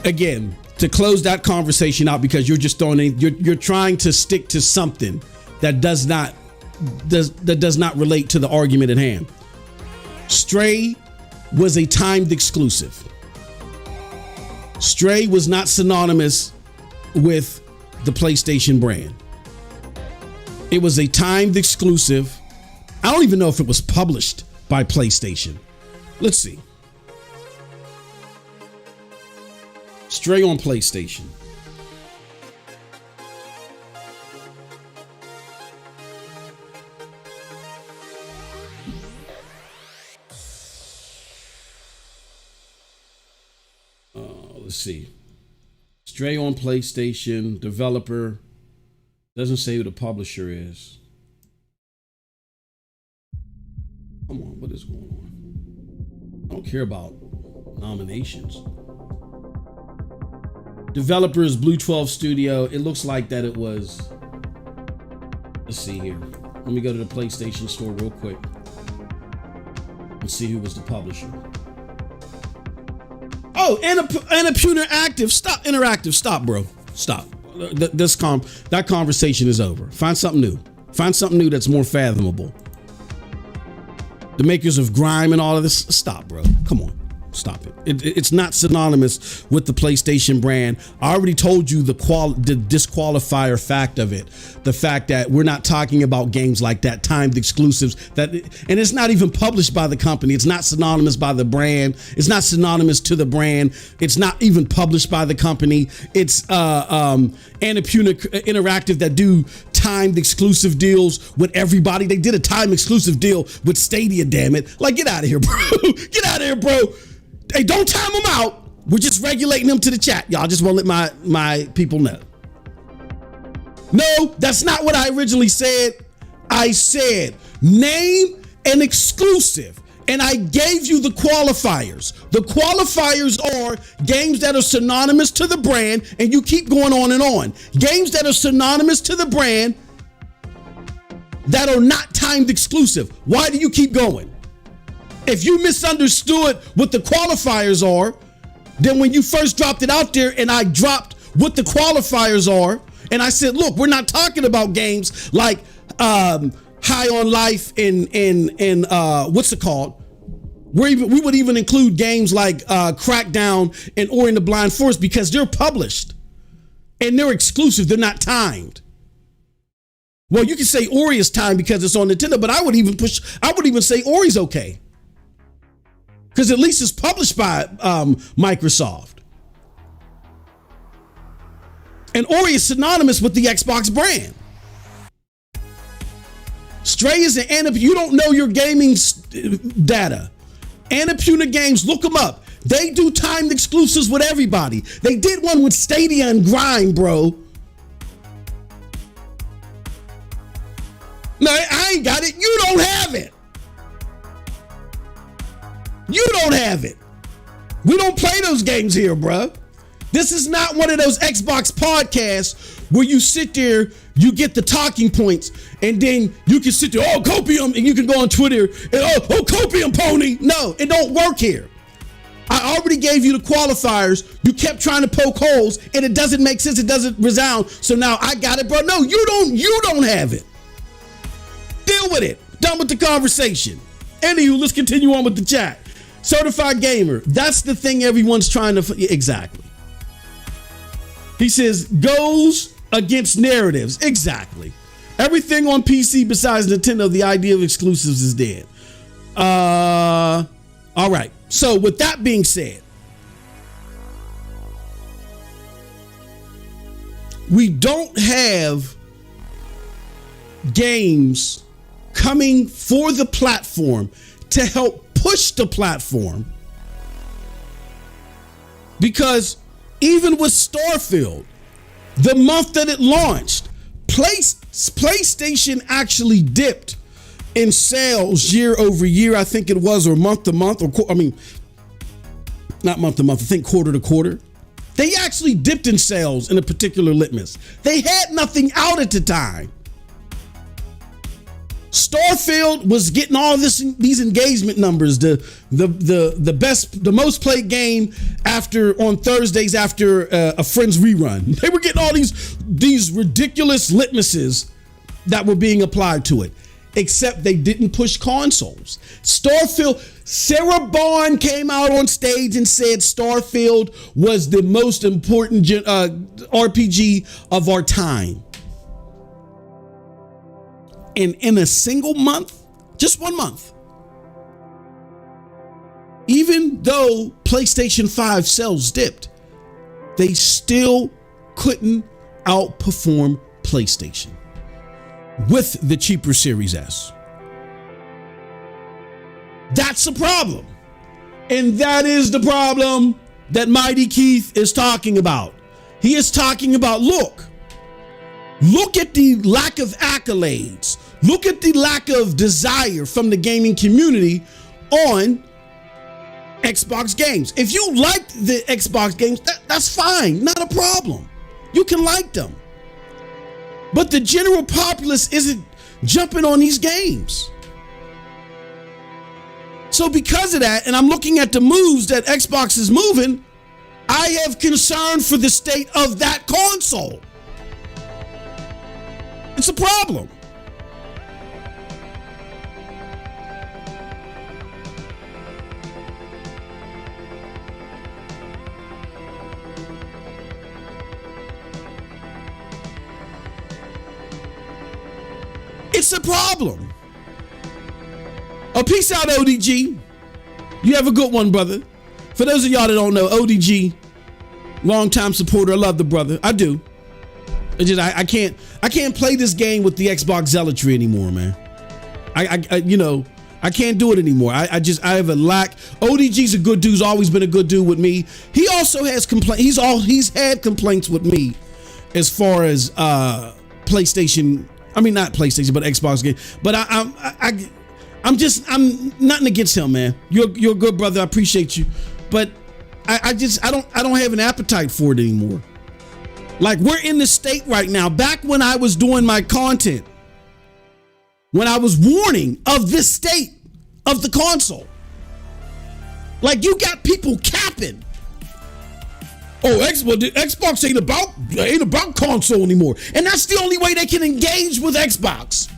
Again, to close that conversation out, because you're just you're trying to stick to something that does not relate to the argument at hand. Stray was a timed exclusive. Stray was not synonymous with the PlayStation brand. It was a timed exclusive. I don't even know if it was published by PlayStation. Let's see. Stray on PlayStation. Let's see. Stray on PlayStation, developer. Doesn't say who the publisher is. Come on, what is going on? I don't care about nominations. Developer is Blue 12 Studio. It looks like that it was. Let's see here. Let me go to the PlayStation Store real quick and see who was the publisher. Oh, and a Pure Interactive. Stop, Interactive. Stop, bro. Stop. That conversation is over. Find something new. Find something new that's more fathomable. The makers of Grime and all of this. Stop, bro. Come on. Stop it. It's not synonymous with the PlayStation brand. I already told you the disqualifier fact of it. The fact that we're not talking about games like that, timed exclusives, and it's not even published by the company. It's not synonymous by the brand. It's not synonymous to the brand. It's not even published by the company. It's Annapurna Interactive that do timed exclusive deals with everybody. They did a timed exclusive deal with Stadia, damn it. Like, get out of here, bro. Get out of here, bro. Hey, don't time them out. We're just regulating them to the chat. Y'all just won't let my people know. No, that's not what I originally said. I said name an exclusive, and I gave you the qualifiers. The qualifiers are games that are synonymous to the brand, and you keep going on and on. Games that are synonymous to the brand that are not timed exclusive. Why do you keep going? If you misunderstood what the qualifiers are, then when you first dropped it out there and I dropped what the qualifiers are, and I said, look, we're not talking about games like High on Life and what's it called? We would even include games like Crackdown and Ori and the Blind Forest because they're published and they're exclusive. They're not timed. Well, you can say Ori is timed because it's on Nintendo, but I would even say Ori's okay. Because at least it's published by Microsoft. And Ori is synonymous with the Xbox brand. Stray is an Annapurna. You don't know your gaming data. Annapurna Games, look them up. They do timed exclusives with everybody. They did one with Stadia and Grind, bro. No, I ain't got it. You don't have it. You don't have it. We don't play those games here, bruh. This is not one of those Xbox podcasts where you sit there, you get the talking points, and then you can sit there, oh, Copium, and you can go on Twitter, and oh, Copium pony. No, it don't work here. I already gave you the qualifiers. You kept trying to poke holes, and it doesn't make sense. It doesn't resound. So now I got it, bro. No, you don't have it. Deal with it. Done with the conversation. Anywho, let's continue on with the chat. Certified gamer. That's the thing everyone's trying to... Exactly. He says, goes against narratives. Exactly. Everything on PC besides Nintendo, the idea of exclusives is dead. All right. So with that being said, we don't have games coming for the platform to help push the platform, because even with Starfield, the month that it launched, PlayStation actually dipped in sales year over year, I think it was, or month to month, or not month to month, I think quarter to quarter. They actually dipped in sales in a particular litmus. They had nothing out at the time. Starfield was getting all these engagement numbers, the most played game on Thursdays after a Friends rerun. They were getting all these ridiculous litmuses that were being applied to it, except they didn't push consoles. Starfield, Sarah Bond came out on stage and said Starfield was the most important RPG of our time. And in a single month, just 1 month, even though PlayStation 5 sales dipped, they still couldn't outperform PlayStation with the cheaper Series S. That's a problem. And that is the problem that MightyKeef is talking about. He is talking about, look at the lack of accolades. Look at the lack of desire from the gaming community on Xbox games. If you like the Xbox games, that's fine. Not a problem. You can like them. But the general populace isn't jumping on these games. So because of that, and I'm looking at the moves that Xbox is moving, I have concern for the state of that console. It's a problem. It's a problem. Oh, peace out, ODG. You have a good one, brother. For those of y'all that don't know, ODG, longtime supporter. I love the brother. I do. It's just I can't play this game with the Xbox zealotry anymore, man. I can't do it anymore. I have a lack. ODG's a good dude. He's always been a good dude with me. He also has complaints. He's had complaints with me as far as PlayStation. I mean, not PlayStation, but Xbox game. But I'm nothing against him, man. You're a good brother. I appreciate you, but I don't have an appetite for it anymore. Like, we're in the state right now. Back when I was doing my content, when I was warning of this state of the console, like, you got people capping. Oh, Xbox ain't about console anymore, and that's the only way they can engage with Xbox.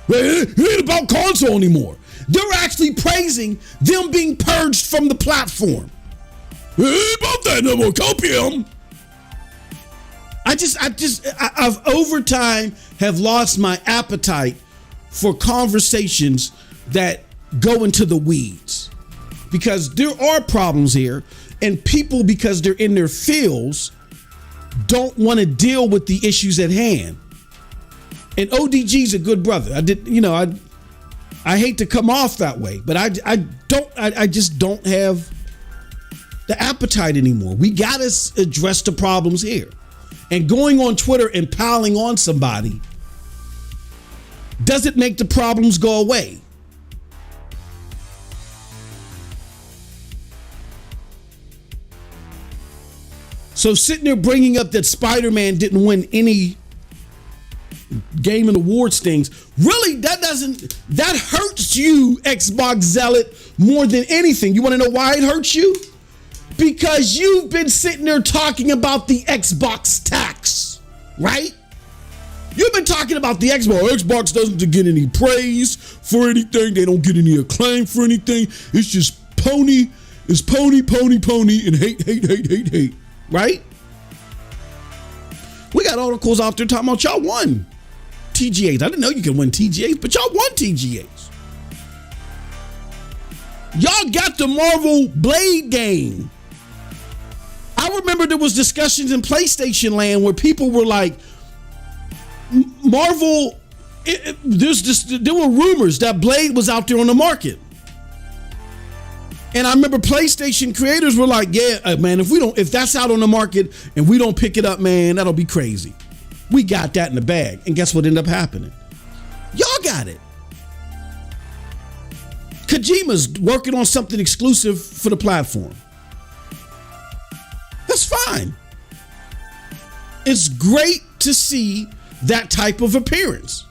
It ain't about console anymore. They're actually praising them being purged from the platform. It ain't about that no more. Copium. I've over time have lost my appetite for conversations that go into the weeds, because there are problems here, and people, because they're in their fields, don't want to deal with the issues at hand. And ODG's a good brother. I hate to come off that way, but I just don't have the appetite anymore. We got to address the problems here. And going on Twitter and piling on somebody doesn't make the problems go away. So sitting there bringing up that Spider-Man didn't win any Game and Awards things, really, that hurts you, Xbox zealot, more than anything. You want to know why it hurts you? Because you've been sitting there talking about the Xbox tax, right? You've been talking about the Xbox. Xbox doesn't get any praise for anything. They don't get any acclaim for anything. It's just pony, and hate, right? We got articles out there talking about y'all won TGAs. I didn't know you could win TGAs, but y'all won TGAs. Y'all got the Marvel Blade game. I remember there was discussions in PlayStation land where people were like, Marvel, there were rumors that Blade was out there on the market. And I remember PlayStation creators were like, yeah, man, if that's out on the market and we don't pick it up, man, that'll be crazy. We got that in the bag. And guess what ended up happening? Y'all got it. Kojima's working on something exclusive for the platform. That's fine. It's great to see that type of appearance.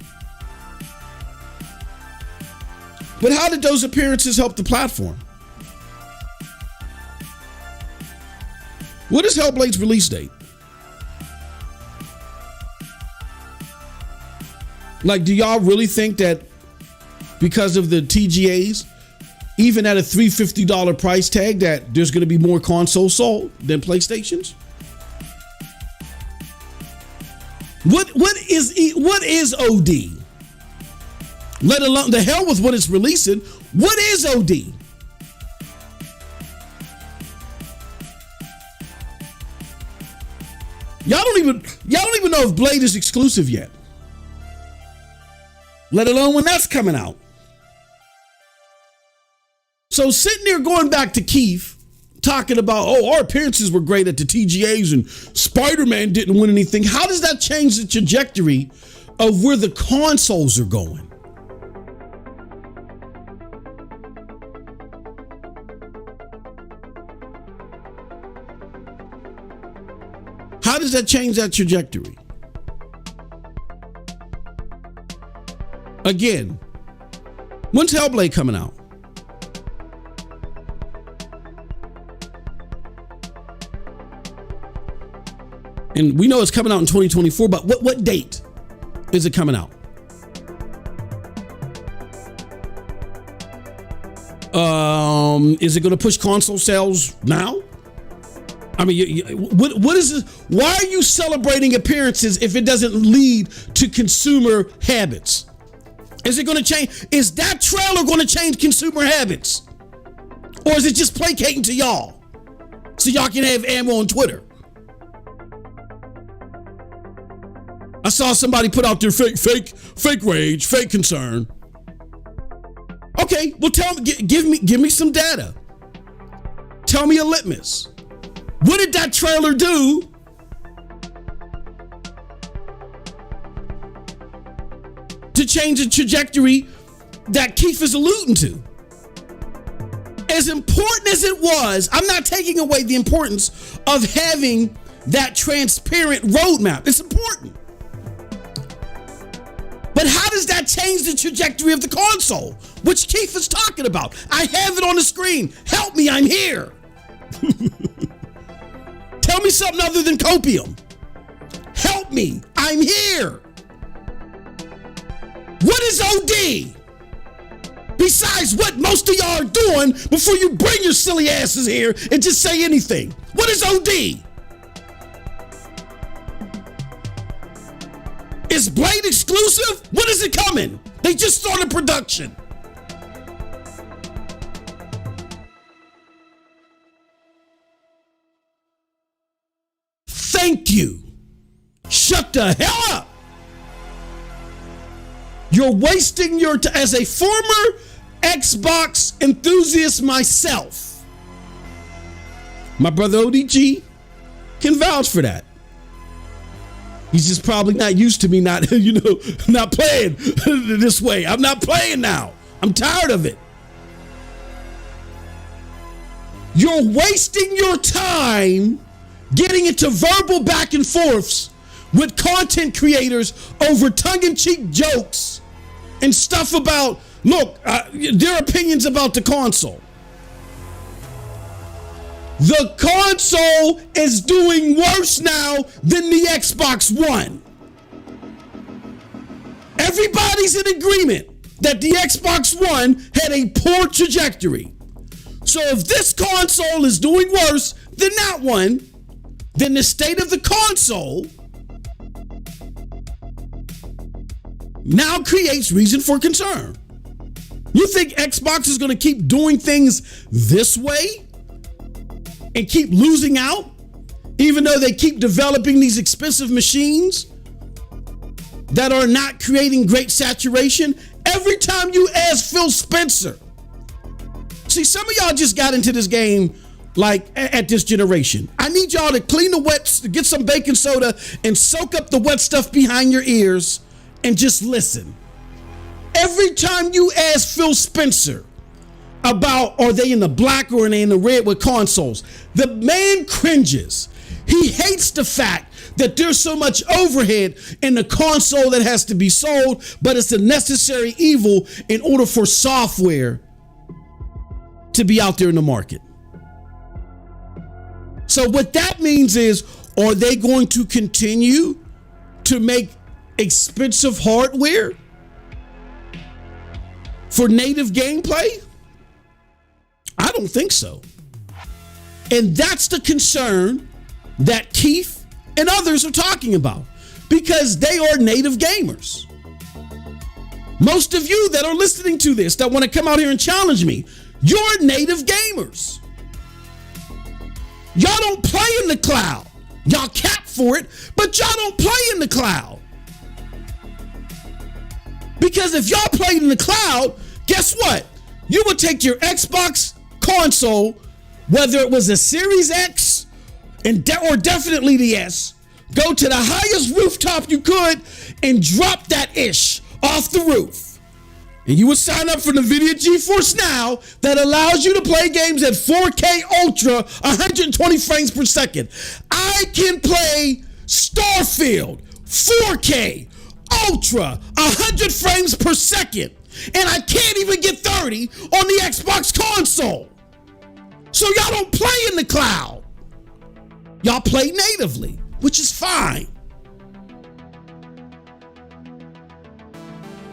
But how did those appearances help the platform? What is Hellblade's release date? Like, do y'all really think that because of the TGAs, even at a $350 price tag, that there's going to be more consoles sold than PlayStations? What is OD? Let alone, the hell with what it's releasing. What is OD? Y'all don't even know if Blade is exclusive yet. Let alone when that's coming out. So sitting there going back to Keef, talking about, our appearances were great at the TGAs and Spider-Man didn't win anything. How does that change the trajectory of where the consoles are going? How does that change that trajectory? Again, when's Hellblade coming out? And we know it's coming out in 2024, but what date is it coming out? Is it going to push console sales now? I mean, what is this? Why are you celebrating appearances if it doesn't lead to consumer habits? Is it going to change? Is that trailer going to change consumer habits? Or is it just placating to y'all so y'all can have ammo on Twitter? I saw somebody put out their fake rage, fake concern. Okay, well tell me, give me some data. Tell me a litmus. What did that trailer do to change the trajectory that Keef is alluding to? As important as it was, I'm not taking away the importance of having that transparent roadmap. It's important. But how does that change the trajectory of the console, which Keef is talking about? I have it on the screen. Help me, I'm here. Tell me something other than copium. Help me, I'm here. What is OD? Besides what most of y'all are doing before you bring your silly asses here and just say anything. What is OD? Is Blade exclusive? When is it coming? They just started production. Thank you. Shut the hell up. You're wasting your time. As a former Xbox enthusiast myself, my brother ODG can vouch for that. He's just probably not used to me not playing this way. I'm not playing now. I'm tired of it. You're wasting your time getting into verbal back and forths with content creators over tongue-in-cheek jokes and stuff about, their opinions about the console. The console is doing worse now than the Xbox One. Everybody's in agreement that the Xbox One had a poor trajectory. So if this console is doing worse than that one, then the state of the console now creates reason for concern. You think Xbox is going to keep doing things this way and keep losing out, even though they keep developing these expensive machines that are not creating great saturation? Every time you ask Phil Spencer, see, some of y'all just got into this game like at this generation. I need y'all to clean the wet, get some baking soda and soak up the wet stuff behind your ears and just listen. Every time you ask Phil Spencer about are they in the black or are they in the red with consoles, the man cringes. He hates the fact that there's so much overhead in the console that has to be sold, but it's a necessary evil in order for software to be out there in the market. So what that means is, are they going to continue to make expensive hardware for native gameplay? I don't think so. And that's the concern that Keef and others are talking about, because they are native gamers. Most of you that are listening to this that want to come out here and challenge me, you're native gamers. Y'all don't play in the cloud. Y'all cap for it, but y'all don't play in the cloud. Because if y'all played in the cloud, guess what? You would take your Xbox console, whether it was a Series X or definitely the S, go to the highest rooftop you could and drop that ish off the roof. And you would sign up for NVIDIA GeForce Now that allows you to play games at 4K Ultra, 120 frames per second. I can play Starfield, 4K Ultra, 100 frames per second. And I can't even get 30 on the Xbox console. So y'all don't play in the cloud. Y'all play natively, which is fine.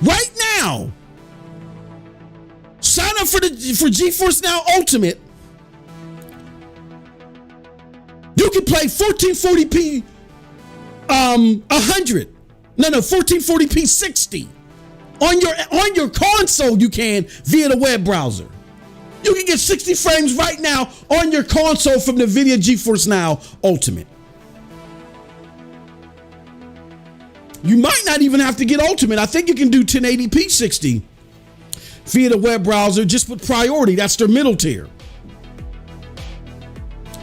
Right now, sign up for GeForce Now Ultimate. You can play 1440p 1440p 60 On your console, you can via the web browser. You can get 60 frames right now on your console from the NVIDIA GeForce Now Ultimate. You might not even have to get Ultimate. I think you can do 1080p 60 via the web browser just with priority. That's their middle tier.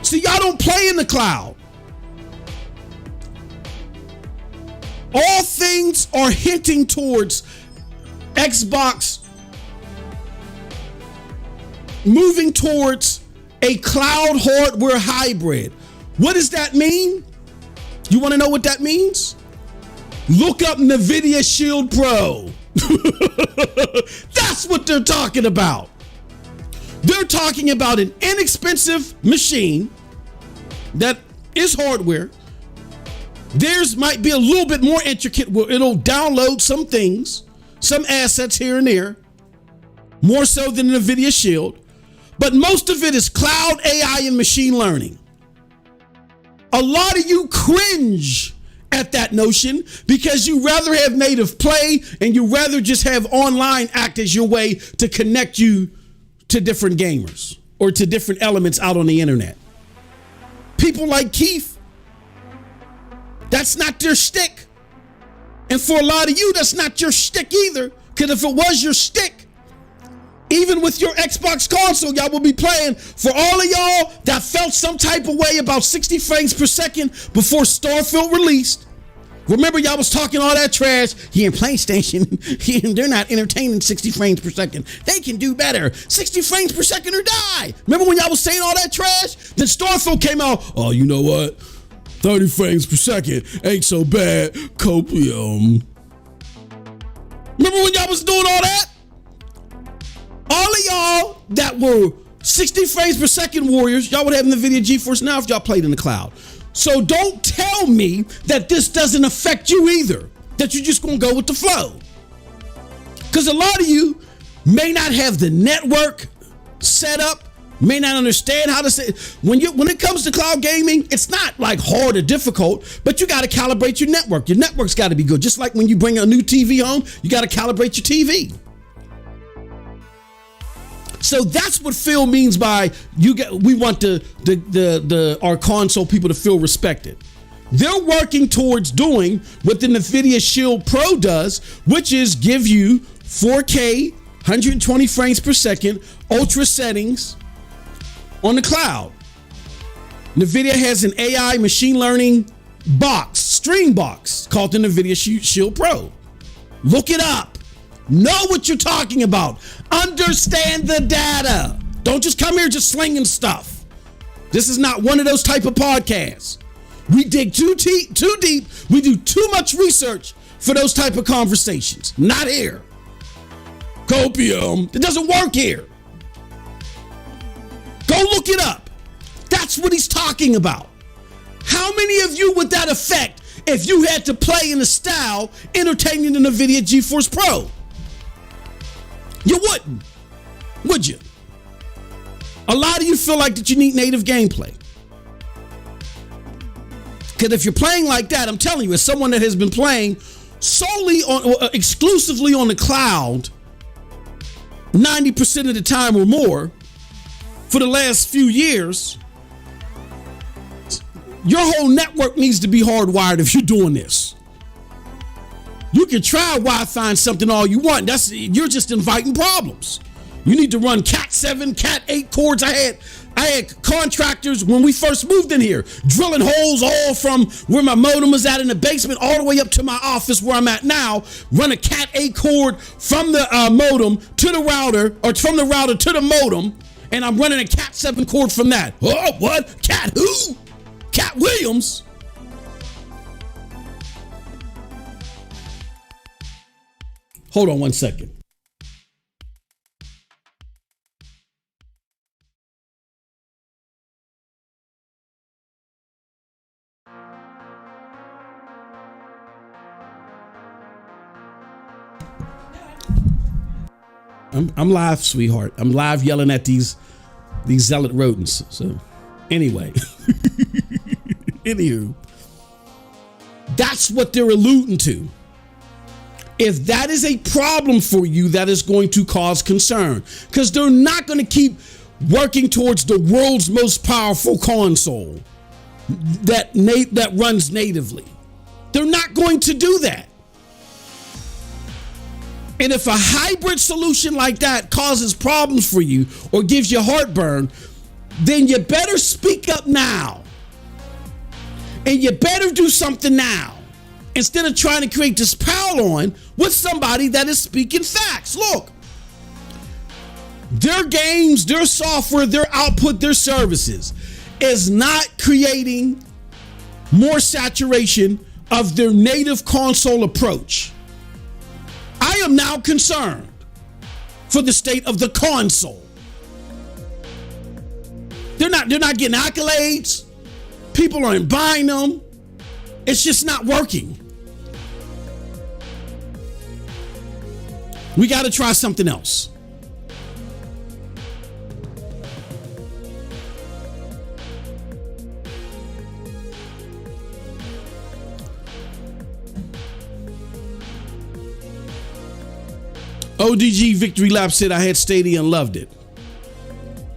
See, y'all don't play in the cloud. All things are hinting towards Xbox moving towards a cloud hardware hybrid. What does that mean? You want to know what that means? Look up NVIDIA Shield Pro. That's what they're talking about. They're talking about an inexpensive machine that is hardware. Theirs might be a little bit more intricate where it'll download some things, some assets here and there, more so than the NVIDIA Shield. But most of it is cloud AI and machine learning. A lot of you cringe at that notion because you rather have native play and you rather just have online act as your way to connect you to different gamers or to different elements out on the internet. People like Keef, that's not their shtick. And for a lot of you, that's not your shtick either. Because if it was your shtick, even with your Xbox console, y'all will be playing. For all of y'all that felt some type of way about 60 frames per second before Starfield released. Remember, y'all was talking all that trash. Here in PlayStation, they're not entertaining 60 frames per second. They can do better. 60 frames per second or die. Remember when y'all was saying all that trash? Then Starfield came out. Oh, you know what? 30 frames per second ain't so bad. Copium. Remember when y'all was doing all that? All of y'all that were 60 frames per second warriors, y'all would have NVIDIA GeForce Now if y'all played in the cloud. So don't tell me that this doesn't affect you either, that you're just going to go with the flow. Because a lot of you may not have the network set up, may not understand how to say when it comes to cloud gaming, it's not like hard or difficult, but you got to calibrate your network. Your network's got to be good. Just like when you bring a new TV home, you got to calibrate your TV. So that's what Phil means by we want our console people to feel respected. They're working towards doing what the NVIDIA Shield Pro does, which is give you 4K, 120 frames per second, ultra settings on the cloud. NVIDIA has an AI machine learning stream box called the NVIDIA Shield Pro. Look it up. Know what you're talking about. Understand the data. Don't just come here just slinging stuff. This is not one of those type of podcasts. We dig too deep. We do too much research for those type of conversations. Not here. Copium. It doesn't work here. Go look it up. That's what he's talking about. How many of you would that affect if you had to play in a style entertaining the NVIDIA GeForce Pro? You wouldn't, would you? A lot of you feel like that you need native gameplay. Because if you're playing like that, I'm telling you, as someone that has been playing solely on, exclusively on the cloud, 90% of the time or more, for the last few years, your whole network needs to be hardwired if you're doing this. You can try Wi-Fi and something all you want. You're just inviting problems. You need to run Cat 7, Cat 8 cords. I had contractors when we first moved in here, drilling holes all from where my modem was at in the basement all the way up to my office where I'm at now, run a Cat 8 cord from the modem to the router, or from the router to the modem, and I'm running a Cat 7 cord from that. Oh, what? Cat who? Cat Williams? Hold on one second. I'm live, sweetheart. I'm live yelling at these zealot rodents. So anyway, anywho, that's what they're alluding to. If that is a problem for you, that is going to cause concern, because they're not going to keep working towards the world's most powerful console that runs natively. They're not going to do that. And if a hybrid solution like that causes problems for you or gives you heartburn, then you better speak up now. And you better do something now, instead of trying to create this pile on with somebody that is speaking facts. Look, their games, their software, their output, their services is not creating more saturation of their native console approach. I am now concerned for the state of the console. They're not getting accolades. People aren't buying them. It's just not working. We got to try something else. ODG Victory Lap said, I had Stadia and loved it.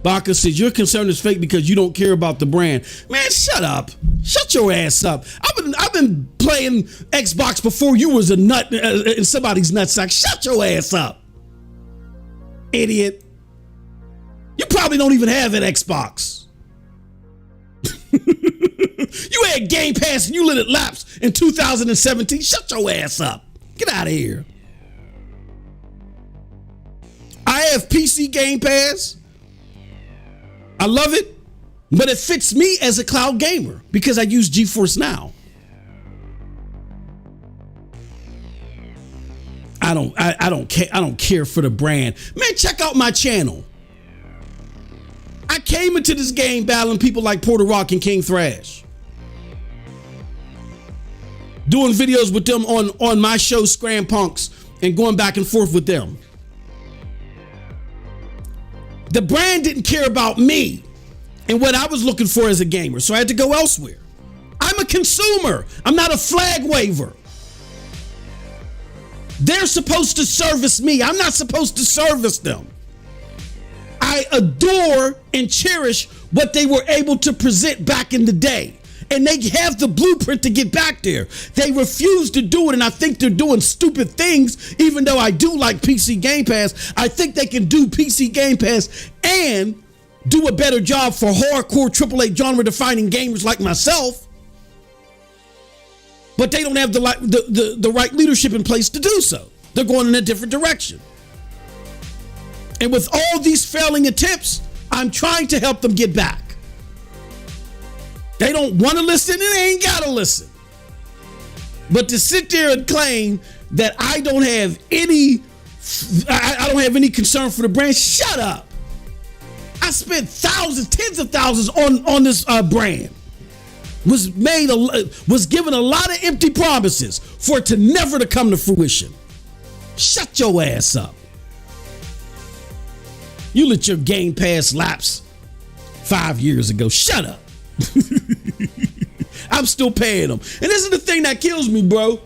Baka says, your concern is fake because you don't care about the brand. Man, shut up. Shut your ass up. I've been playing Xbox before you was a nut in somebody's nutsack. Shut your ass up, idiot. You probably don't even have an Xbox. You had Game Pass and you let it lapse in 2017. Shut your ass up. Get out of here. I have PC Game Pass. I love it, but it fits me as a cloud gamer because I use GeForce Now. I don't care for the brand. Man, check out my channel. I came into this game battling people like Porter Rock and King Thrash, doing videos with them on my show Scram Punks and going back and forth with them. The brand didn't care about me and what I was looking for as a gamer, so I had to go elsewhere. I'm a consumer. I'm not a flag waver. They're supposed to service me. I'm not supposed to service them. I adore and cherish what they were able to present back in the day. And they have the blueprint to get back there. They refuse to do it, and I think they're doing stupid things, even though I do like PC Game Pass. I think they can do PC Game Pass and do a better job for hardcore AAA genre-defining gamers like myself. But they don't have the right leadership in place to do so. They're going in a different direction. And with all these failing attempts, I'm trying to help them get back. They don't want to listen and they ain't got to listen. But to sit there and claim that I don't have any concern for the brand, shut up. I spent thousands, tens of thousands on this brand. Was given a lot of empty promises for it to never to come to fruition. Shut your ass up. You let your Game Pass lapse 5 years ago. Shut up. I'm still paying them. And this is the thing that kills me, bro.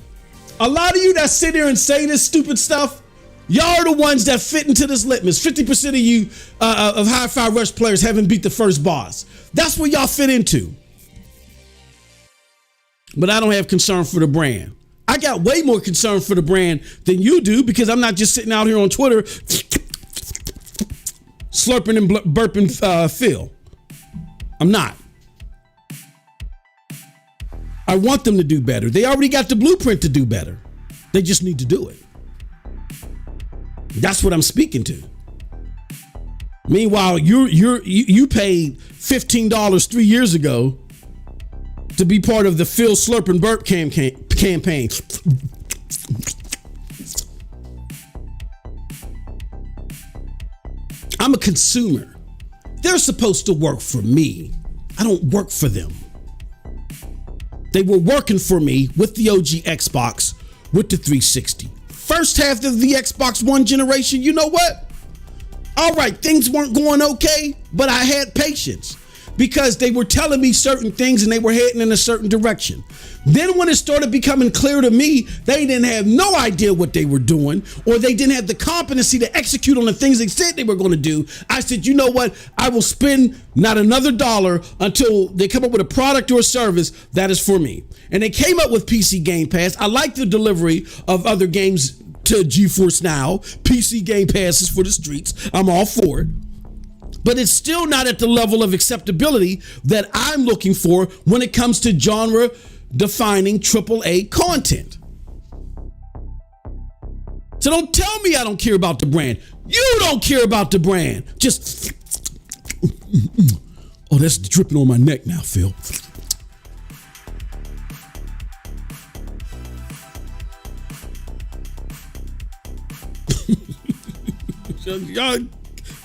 A lot of you that sit here and say this stupid stuff, y'all are the ones that fit into this litmus. 50% of you of Hi-Fi Rush players haven't beat the first boss. That's where y'all fit into. But I don't have concern for the brand. I got way more concern for the brand than you do, because I'm not just sitting out here on Twitter slurping and burping Phil. I'm not. I want them to do better. They already got the blueprint to do better. They just need to do it. That's what I'm speaking to. Meanwhile, you paid $15 3 years ago to be part of the Phil Slurp and Burp campaign. I'm a consumer. They're supposed to work for me. I don't work for them. They were working for me with the OG Xbox, with the 360. First half of the Xbox One generation, you know what? All right, things weren't going okay, but I had patience. because they were telling me certain things and they were heading in a certain direction. Then when it started becoming clear to me, they didn't have no idea what they were doing, or they didn't have the competency to execute on the things they said they were going to do. I said, you know what? I will spend not another dollar until they come up with a product or a service that is for me. And they came up with PC Game Pass. I like the delivery of other games to GeForce Now. PC Game Pass is for the streets. I'm all for it. But it's still not at the level of acceptability that I'm looking for when it comes to genre defining AAA content. So don't tell me I don't care about the brand. You don't care about the brand. Just, oh, that's dripping on my neck now, Phil. Y'all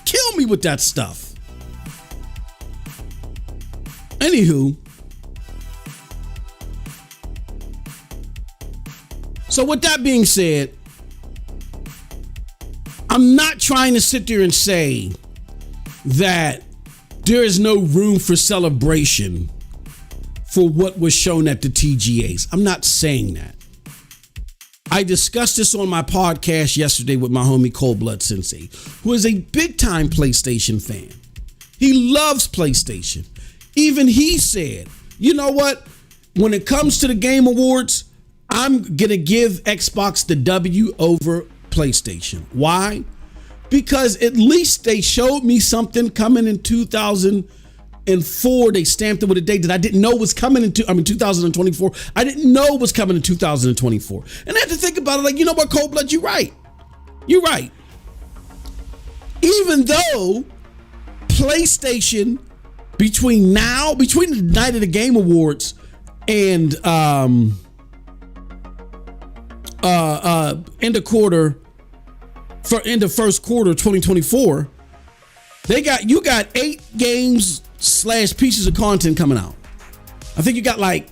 kill me with that stuff. Anywho, so with that being said, I'm not trying to sit there and say that there is no room for celebration for what was shown at the TGAs. I'm not saying that. I discussed this on my podcast yesterday with my homie Cold Blood Sensei, who is a big time PlayStation fan. He loves PlayStation. Even he said, you know what? When it comes to the Game Awards, I'm going to give Xbox the W over PlayStation. Why? Because at least they showed me something coming in 2004. They stamped it with a date that I didn't know was coming in 2024. I didn't know was coming in 2024. And I had to think about it like, you know what, Cold Blood, you're right. You're right. Even though PlayStation between the night of the Game Awards and end of first quarter 2024, you got 8 games / pieces of content coming out. I think you got like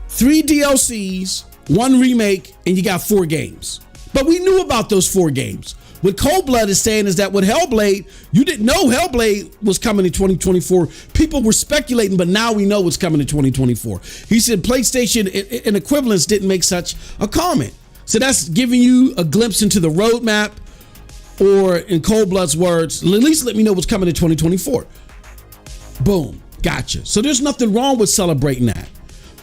3 DLCs, 1 remake, and you got 4 games. But we knew about those 4 games. What Cold Blood is saying is that with Hellblade, you didn't know Hellblade was coming in 2024. People were speculating, but now we know what's coming in 2024. He said PlayStation in equivalence didn't make such a comment. So that's giving you a glimpse into the roadmap, or in Cold Blood's words, at least let me know what's coming in 2024. Boom, gotcha. So there's nothing wrong with celebrating that.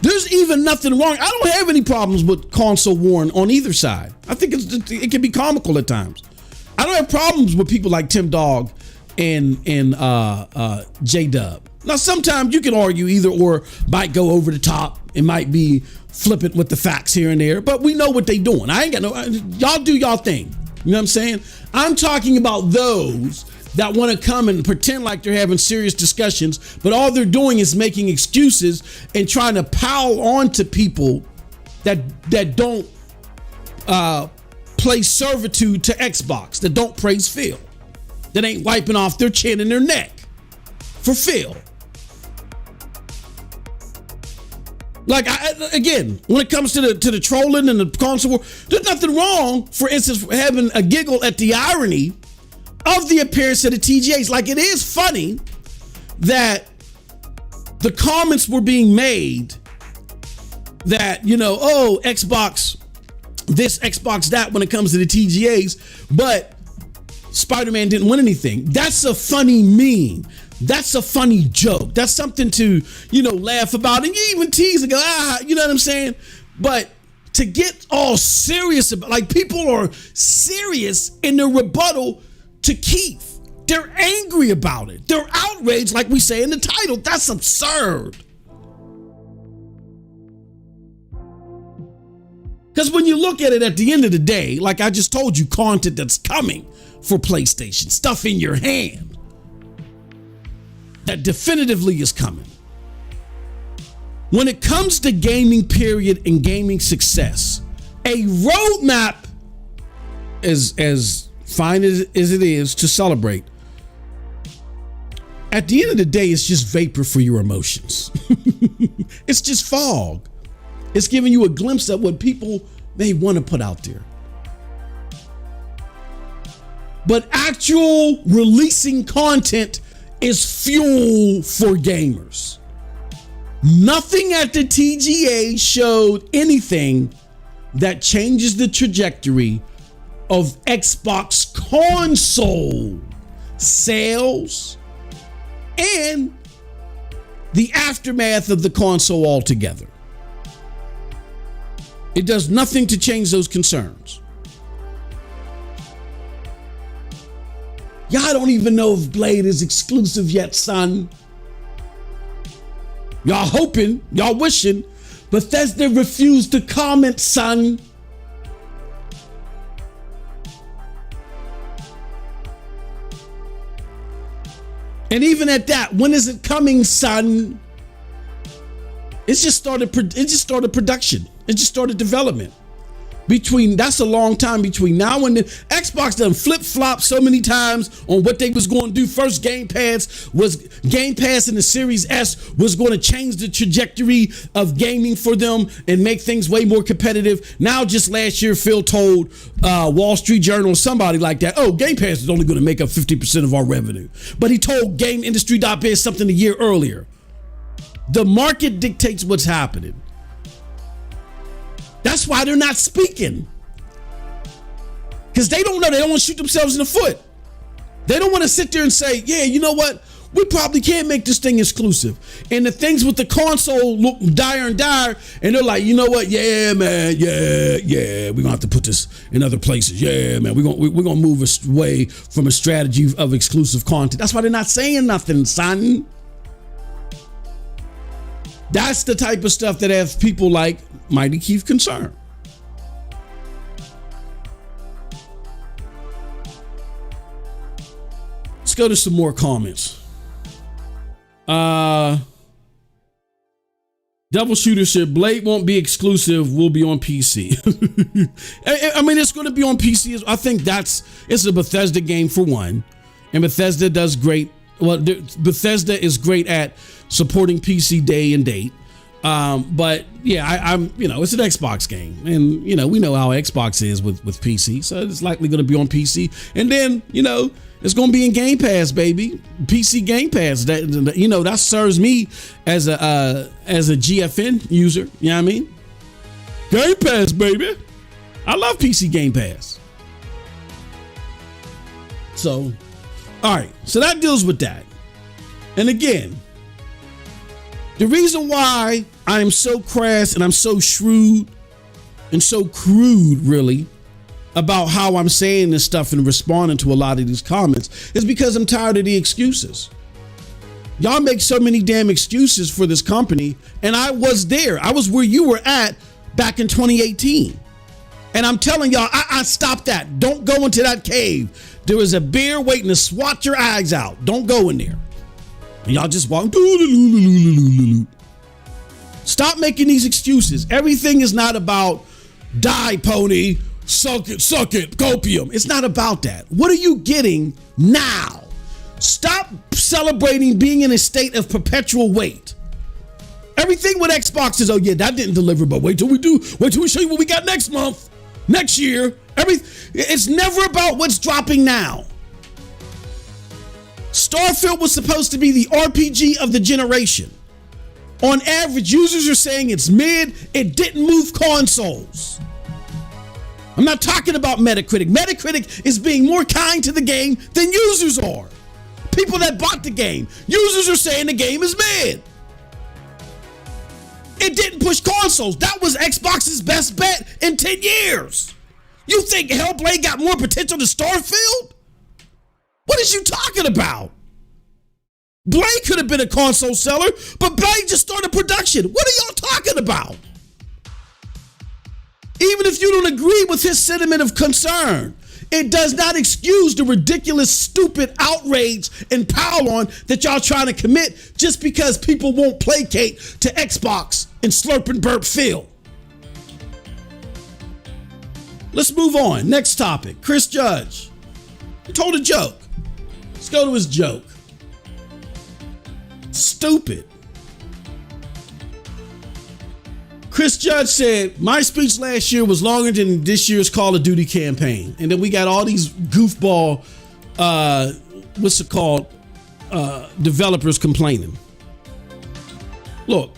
There's even nothing wrong. I don't have any problems with console war on either side. I think it can be comical at times. I don't have problems with people like Tim Dog and J-Dub. Now, sometimes you can argue either or might go over the top. It might be flippant with the facts here and there, but we know what they doing. I ain't got no, y'all do y'all thing. You know what I'm saying? I'm talking about those that want to come and pretend like they're having serious discussions, but all they're doing is making excuses and trying to pile on to people that don't play servitude to Xbox, that don't praise Phil, that ain't wiping off their chin and their neck for Phil. Like, again, when it comes to the trolling and the console war, there's nothing wrong, for instance, for having a giggle at the irony of the appearance of the TGAs. Like, it is funny that the comments were being made that, you know, oh, Xbox this, Xbox that when it comes to the TGAs, but Spider-Man didn't win anything. That's a funny meme. That's a funny joke. That's something to, you know, laugh about, and you even tease and go, you know what I'm saying? But to get all serious about, like, people are serious in their rebuttal to Keef. They're angry about it. They're outraged, like we say in the title. That's absurd. Because when you look at it at the end of the day, like I just told you, content that's coming for PlayStation, stuff in your hand that definitively is coming. When it comes to gaming period and gaming success, a roadmap, as fine as it is to celebrate, at the end of the day, it's just vapor for your emotions. It's just fog. It's giving you a glimpse of what people may want to put out there. But actual releasing content is fuel for gamers. Nothing at the TGA showed anything that changes the trajectory of Xbox console sales and the aftermath of the console altogether. It does nothing to change those concerns. Y'all don't even know if Blade is exclusive yet, son. Y'all hoping, y'all wishing, Bethesda refused to comment, son. And even at that, when is it coming, son? It just started production. It just started development. That's a long time between now and then. Xbox done flip-flop so many times on what they was going to do. First, Game Pass and the Series S was going to change the trajectory of gaming for them and make things way more competitive. Now, just last year, Phil told Wall Street Journal, somebody like that, oh, Game Pass is only going to make up 50% of our revenue. But he told GameIndustry.biz something a year earlier. The market dictates what's happening. That's why they're not speaking. Because they don't know. They don't want to shoot themselves in the foot. They don't want to sit there and say, yeah, you know what? We probably can't make this thing exclusive. And the things with the console look dire and dire. And they're like, you know what? Yeah, man. Yeah. We're going to have to put this in other places. Yeah, man. We're going to move away from a strategy of exclusive content. That's why they're not saying nothing, son. That's the type of stuff that has people like MightyKeef concerned. Let's go to some more comments. Double Shooter said, Blade won't be exclusive, will be on PC. I mean, it's going to be on PC. I think it's a Bethesda game for one. And Bethesda does great. Well, Bethesda is great at supporting PC day and date. But yeah, I'm it's an Xbox game, and we know how Xbox is with PC, so it's likely going to be on PC, and then it's going to be in Game Pass, baby. PC Game Pass. That serves me as a GFN user. You know what I mean? Game Pass, baby. I love PC Game Pass. So, all right. So that deals with that. And again, the reason why I am so crass and I'm so shrewd and so crude, really, about how I'm saying this stuff and responding to a lot of these comments is because I'm tired of the excuses. Y'all make so many damn excuses for this company, and I was there. I was where you were at back in 2018. And I'm telling y'all, I stopped that. Don't go into that cave. There is a bear waiting to swat your eyes out. Don't go in there. And y'all just walk. Stop making these excuses. Everything is not about die, pony, suck it, copium. It's not about that. What are you getting now? Stop celebrating being in a state of perpetual wait. Everything with Xbox is, oh yeah, that didn't deliver, but wait till we do. Wait till we show you what we got next month, next year. It's never about what's dropping now. Starfield was supposed to be the RPG of the generation. On average, users are saying it's mid. It didn't move consoles. I'm not talking about Metacritic. Metacritic is being more kind to the game than users are. People that bought the game. Users are saying the game is mid. It didn't push consoles. That was Xbox's best bet in 10 years. You think Hellblade got more potential than Starfield? What is you talking about? Blade could have been a console seller, but Blade just started production. What are y'all talking about? Even if you don't agree with his sentiment of concern, it does not excuse the ridiculous, stupid outrage and pile on that y'all trying to commit just because people won't placate to Xbox and slurp and burp Phil. Let's move on. Next topic. Chris Judge. He told a joke. Let's go to his joke. Stupid. Chris Judge said, my speech last year was longer than this year's Call of Duty campaign. And then we got all these goofball, developers complaining. Look,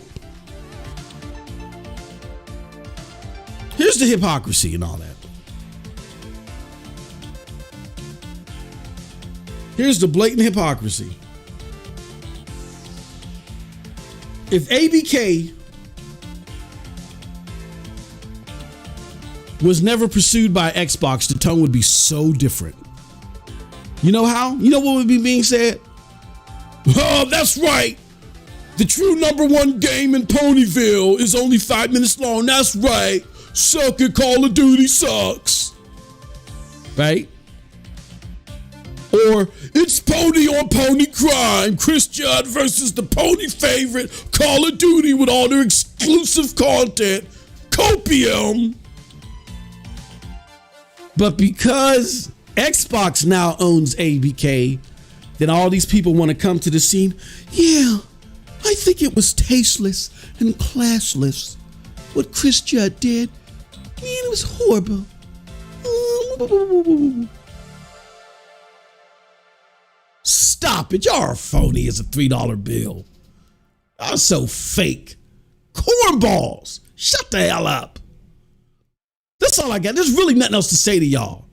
here's the hypocrisy and all that. Here's the blatant hypocrisy. If ABK was never pursued by Xbox, the tone would be so different. You know how? You know what would be being said? Oh, that's right. The true #1 game in Ponyville is only 5 minutes long. That's right. Suck it, Call of Duty sucks. Right? Or it's pony on pony crime. Chris Judd versus the pony favorite Call of Duty with all their exclusive content. Copium. But because Xbox now owns ABK, then all these people want to come to the scene. Yeah, I think it was tasteless and classless what Chris Judd did. Man, it was horrible. Stop it. Y'all are phony as a $3 bill. Y'all so fake. Cornballs. Shut the hell up. That's all I got. There's really nothing else to say to y'all.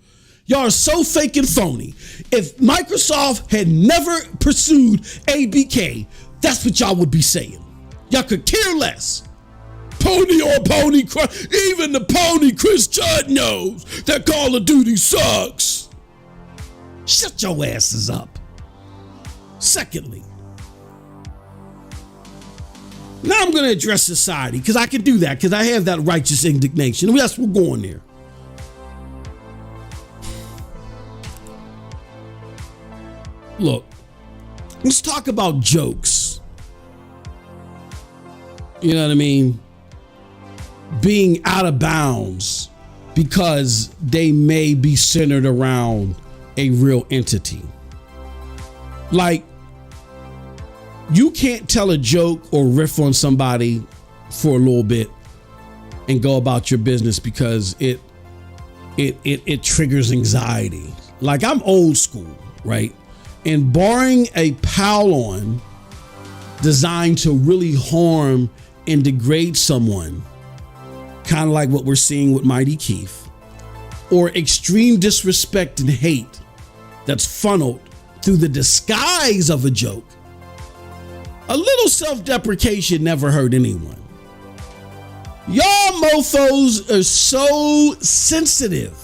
Y'all are so fake and phony. If Microsoft had never pursued ABK, that's what y'all would be saying. Y'all could care less. Pony on pony crime. Even the pony Chris Judd knows that Call of Duty sucks. Shut your asses up. Secondly, now I'm going to address society because I can do that because I have that righteous indignation. Yes, we're going there. Look, let's talk about jokes. You know what I mean? Being out of bounds because they may be centered around a real entity. Like, you can't tell a joke or riff on somebody for a little bit and go about your business because it triggers anxiety. Like, I'm old school, right? And barring a pile-on designed to really harm and degrade someone, kind of like what we're seeing with MightyKeef, or extreme disrespect and hate that's funneled through the disguise of a joke, a little self-deprecation never hurt anyone. Y'all mofos are so sensitive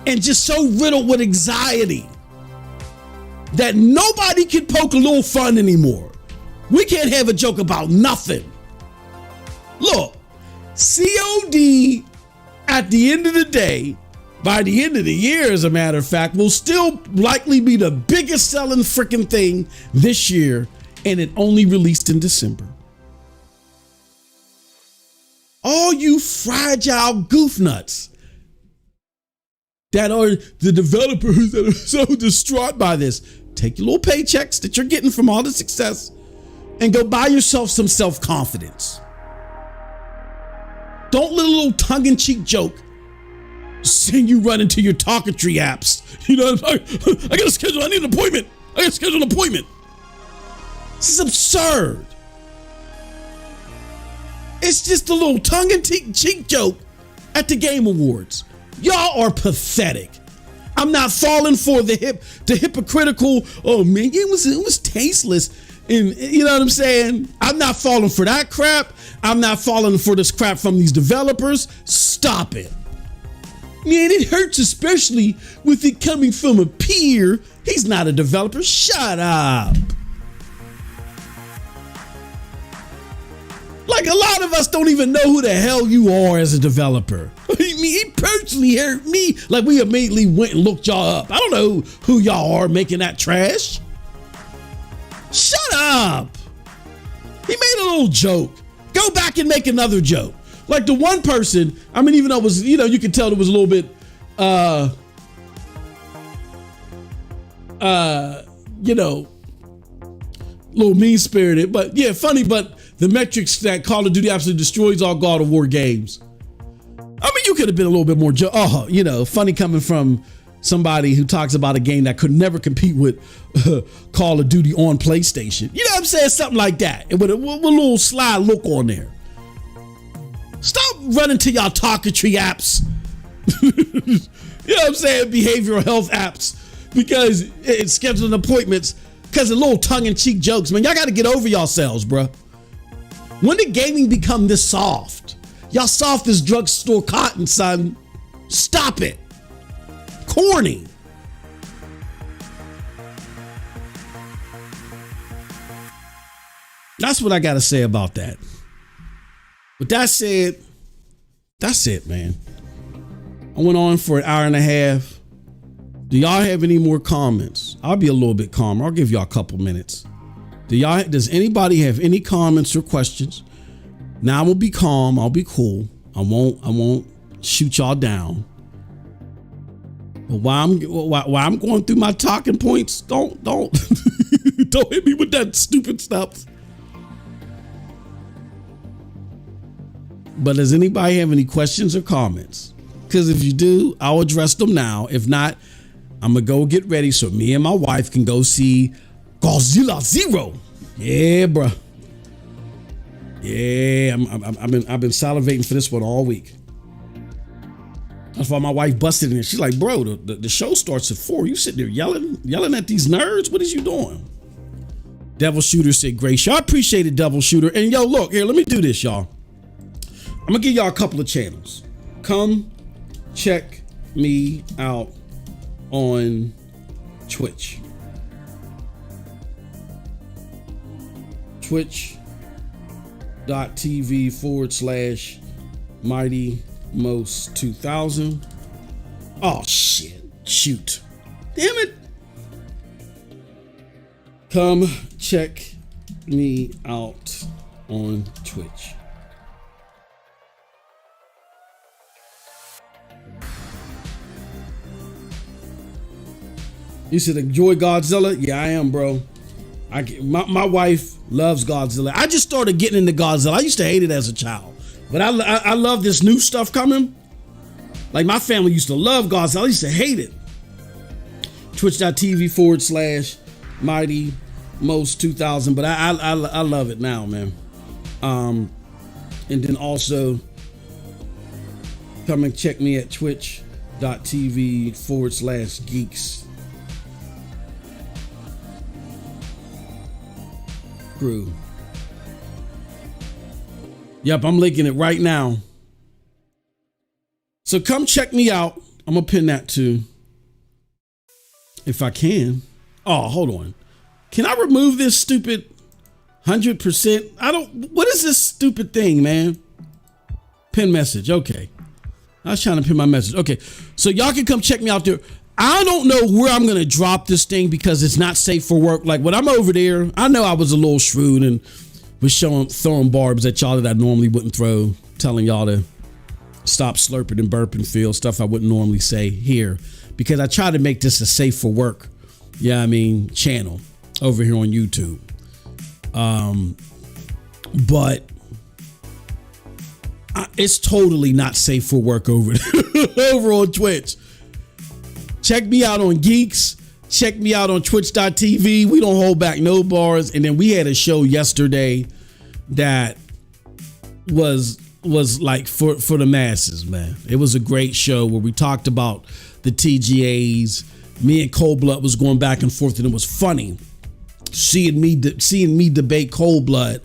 and just so riddled with anxiety that nobody can poke a little fun anymore. We can't have a joke about nothing. Look, COD at the end of the day, by the end of the year, as a matter of fact, will still likely be the biggest selling freaking thing this year, and it only released in December. All you fragile goof nuts that are the developers that are so distraught by this, take your little paychecks that you're getting from all the success and go buy yourself some self-confidence. Don't let a little tongue-in-cheek joke send you run into your talkatry apps. You know, I got to schedule, I need an appointment. I got to schedule an appointment. This is absurd. It's just a little tongue-in-cheek joke at the Game Awards. Y'all are pathetic. I'm not falling for the hypocritical, oh man, it was tasteless. And you know what I'm saying? I'm not falling for that crap. I'm not falling for this crap from these developers. Stop it. Man, it hurts, especially with it coming from a peer. He's not a developer. Shut up. Like, a lot of us don't even know who the hell you are as a developer. I mean, he personally hurt me. Like, we immediately went and looked y'all up. I don't know who y'all are making that trash. Shut up. He made a little joke. Go back and make another joke. Like the one person, I mean, even though it was, you know, you could tell it was a little bit, you know, a little mean-spirited, but yeah, funny, but the metrics that Call of Duty absolutely destroys all God of War games. I mean, you could have been a little bit more, you know, funny coming from somebody who talks about a game that could never compete with Call of Duty on PlayStation. You know what I'm saying? Something like that. And with a little sly look on there. Stop running to y'all talkatry apps. You know what I'm saying? Behavioral health apps. Because it's scheduling appointments. Because of little tongue-in-cheek jokes. Man, y'all got to get over yourselves, bruh. When did gaming become this soft? Y'all soft as drugstore cotton, son. Stop it. Corny. That's what I got to say about that. With that said, that's it, man. I went on for an hour and a half. Do y'all have any more comments? I'll be a little bit calmer. I'll give y'all a couple minutes. Does anybody have any comments or questions? Now I will be calm. I'll be cool. I won't shoot y'all down. But while I'm going through my talking points, don't don't hit me with that stupid stuff. But does anybody have any questions or comments? Because if you do, I'll address them now. If not, I'm gonna go get ready so me and my wife can go see Godzilla 0. Yeah, bro. Yeah, I've been salivating for this one all week. That's why my wife busted in. She's like, bro, the show starts at 4. You sitting there yelling at these nerds? What is you doing? Devil Shooter said, great show. I appreciate it, Devil Shooter. And yo, look, here, let me do this, y'all. I'm gonna give y'all a couple of channels. Come check me out on Twitch. Twitch.tv/MightyMost2000. Oh shit. Shoot. Damn it. Come check me out on Twitch. You said enjoy Godzilla? Yeah, I am, bro. My wife loves Godzilla. I just started getting into Godzilla. I used to hate it as a child, but I love this new stuff coming. Like my family used to love Godzilla. I used to hate it. Twitch.tv/MightyMost2000. But I love it now, man. And then also come and check me at Twitch.tv/Geeks. Crew. Yep, I'm linking it right now. So come check me out. I'm gonna pin that too. If I can. Oh, hold on. Can I remove this stupid 100%? What is this stupid thing, man? Pin message. Okay. I was trying to pin my message. Okay. So y'all can come check me out there. I don't know where I'm going to drop this thing because it's not safe for work. Like when I'm over there, I know I was a little shrewd and was throwing barbs at y'all that I normally wouldn't throw, telling y'all to stop slurping and burping, feel stuff I wouldn't normally say here, because I try to make this a safe for work, channel over here on YouTube. But it's totally not safe for work over on Twitch. Check me out on Geeks. Check me out on Twitch.tv. We don't hold back no bars. And then we had a show yesterday that was like for the masses, man. It was a great show where we talked about the TGAs. Me and Cold Blood was going back and forth, and it was funny seeing me debate Cold Blood,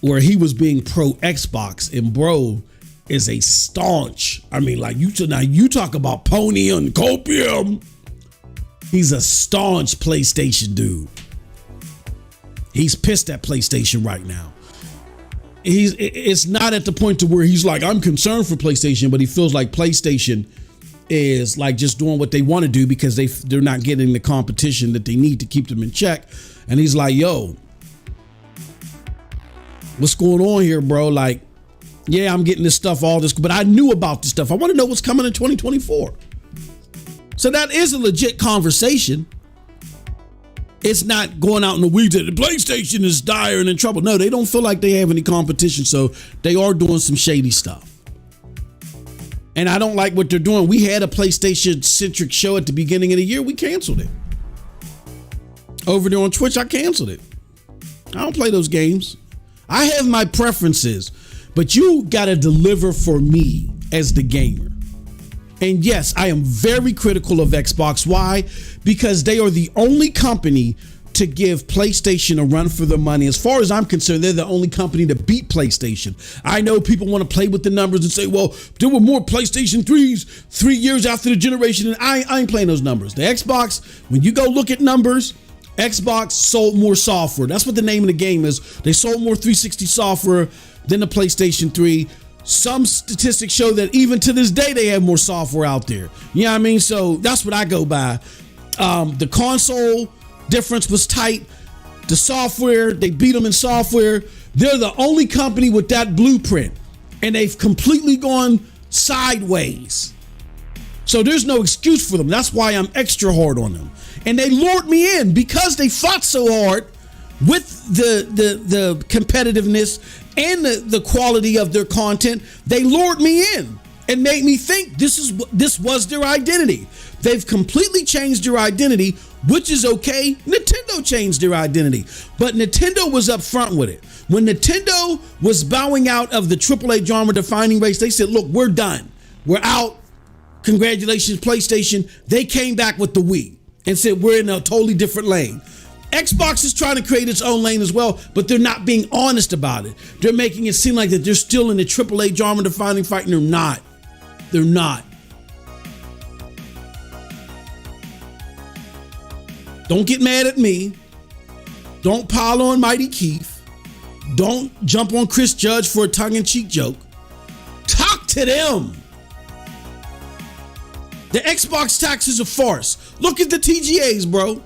where he was being pro Xbox, and bro is a staunch. You talk about pony and copium. He's a staunch PlayStation dude. He's pissed at PlayStation right now. It's not at the point to where he's like, I'm concerned for PlayStation, but he feels like PlayStation is like just doing what they want to do because they're not getting the competition that they need to keep them in check. And he's like, yo, what's going on here, bro? Like, yeah, I'm getting this stuff, all this, but I knew about this stuff. I want to know what's coming in 2024. So that is a legit conversation. It's not going out in the weeds that the PlayStation is dire and in trouble. No, they don't feel like they have any competition, so they are doing some shady stuff. And I don't like what they're doing. We had a PlayStation-centric show at the beginning of the year. We canceled it. Over there on Twitch, I canceled it. I don't play those games. I have my preferences, but you got to deliver for me as the gamer. And yes, I am very critical of Xbox. Why? Because they are the only company to give PlayStation a run for their money. As far as I'm concerned, they're the only company to beat PlayStation. I know people want to play with the numbers and say, well, there were more PlayStation 3s 3 years after the generation, and I ain't playing those numbers. The Xbox, when you go look at numbers, Xbox sold more software. That's what the name of the game is. They sold more 360 software than the PlayStation 3. Some statistics show that even to this day, they have more software out there. You know what I mean? So that's what I go by. The console difference was tight. The software, they beat them in software. They're the only company with that blueprint, and they've completely gone sideways. So there's no excuse for them. That's why I'm extra hard on them. And they lured me in because they fought so hard with the competitiveness and the quality of their content. They lured me in and made me think this was their identity. They've completely changed their identity, which is okay. Nintendo changed their identity, but Nintendo was up front with it. When Nintendo was bowing out of the AAA genre defining race, they said, look, we're done. We're out. Congratulations, PlayStation. They came back with the Wii and said, we're in a totally different lane. Xbox is trying to create its own lane as well, but they're not being honest about it. They're making it seem like that they're still in the AAA genre defining fight, and they're not. They're not. Don't get mad at me. Don't pile on MightyKeef. Don't jump on Chris Judge for a tongue-in-cheek joke. Talk to them. The Xbox tax is a farce. Look at the TGAs, bro.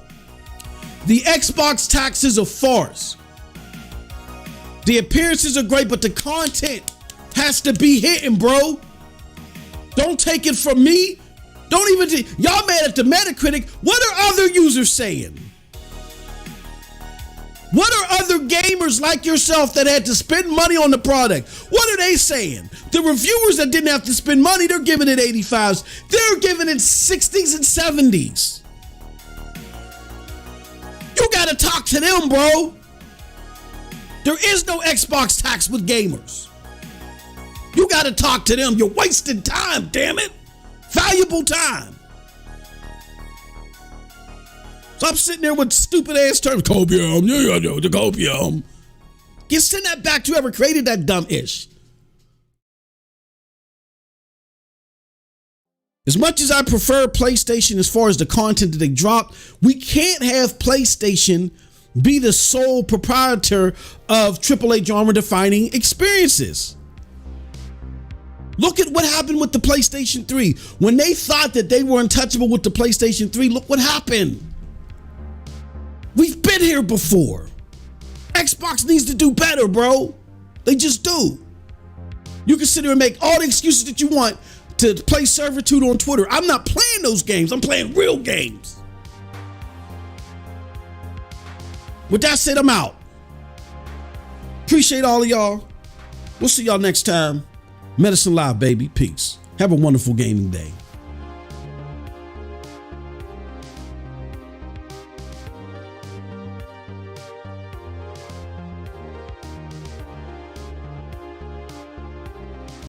The Xbox tax is a farce. The appearances are great, but the content has to be hitting, bro. Don't take it from me. Don't even, y'all mad at the Metacritic. What are other users saying? What are other gamers like yourself that had to spend money on the product? What are they saying? The reviewers that didn't have to spend money, they're giving it 85s. They're giving it 60s and 70s. You gotta talk to them, bro. There is no Xbox tax with gamers. You gotta talk to them. You're wasting time, damn it. Valuable time. So I'm sitting there with stupid ass terms. Copium, yeah, I know, the copium. You send that back to whoever created that dumb ish. As much as I prefer PlayStation as far as the content that they drop, we can't have PlayStation be the sole proprietor of AAA genre defining experiences. Look at what happened with the PlayStation 3. When they thought that they were untouchable with the PlayStation 3, look what happened. We've been here before. Xbox needs to do better, bro. They just do. You can sit there and make all the excuses that you want to play servitude on Twitter. I'm not playing those games. I'm playing real games. With that said, I'm out. Appreciate all of y'all. We'll see y'all next time. Medicine Live, baby. Peace. Have a wonderful gaming day.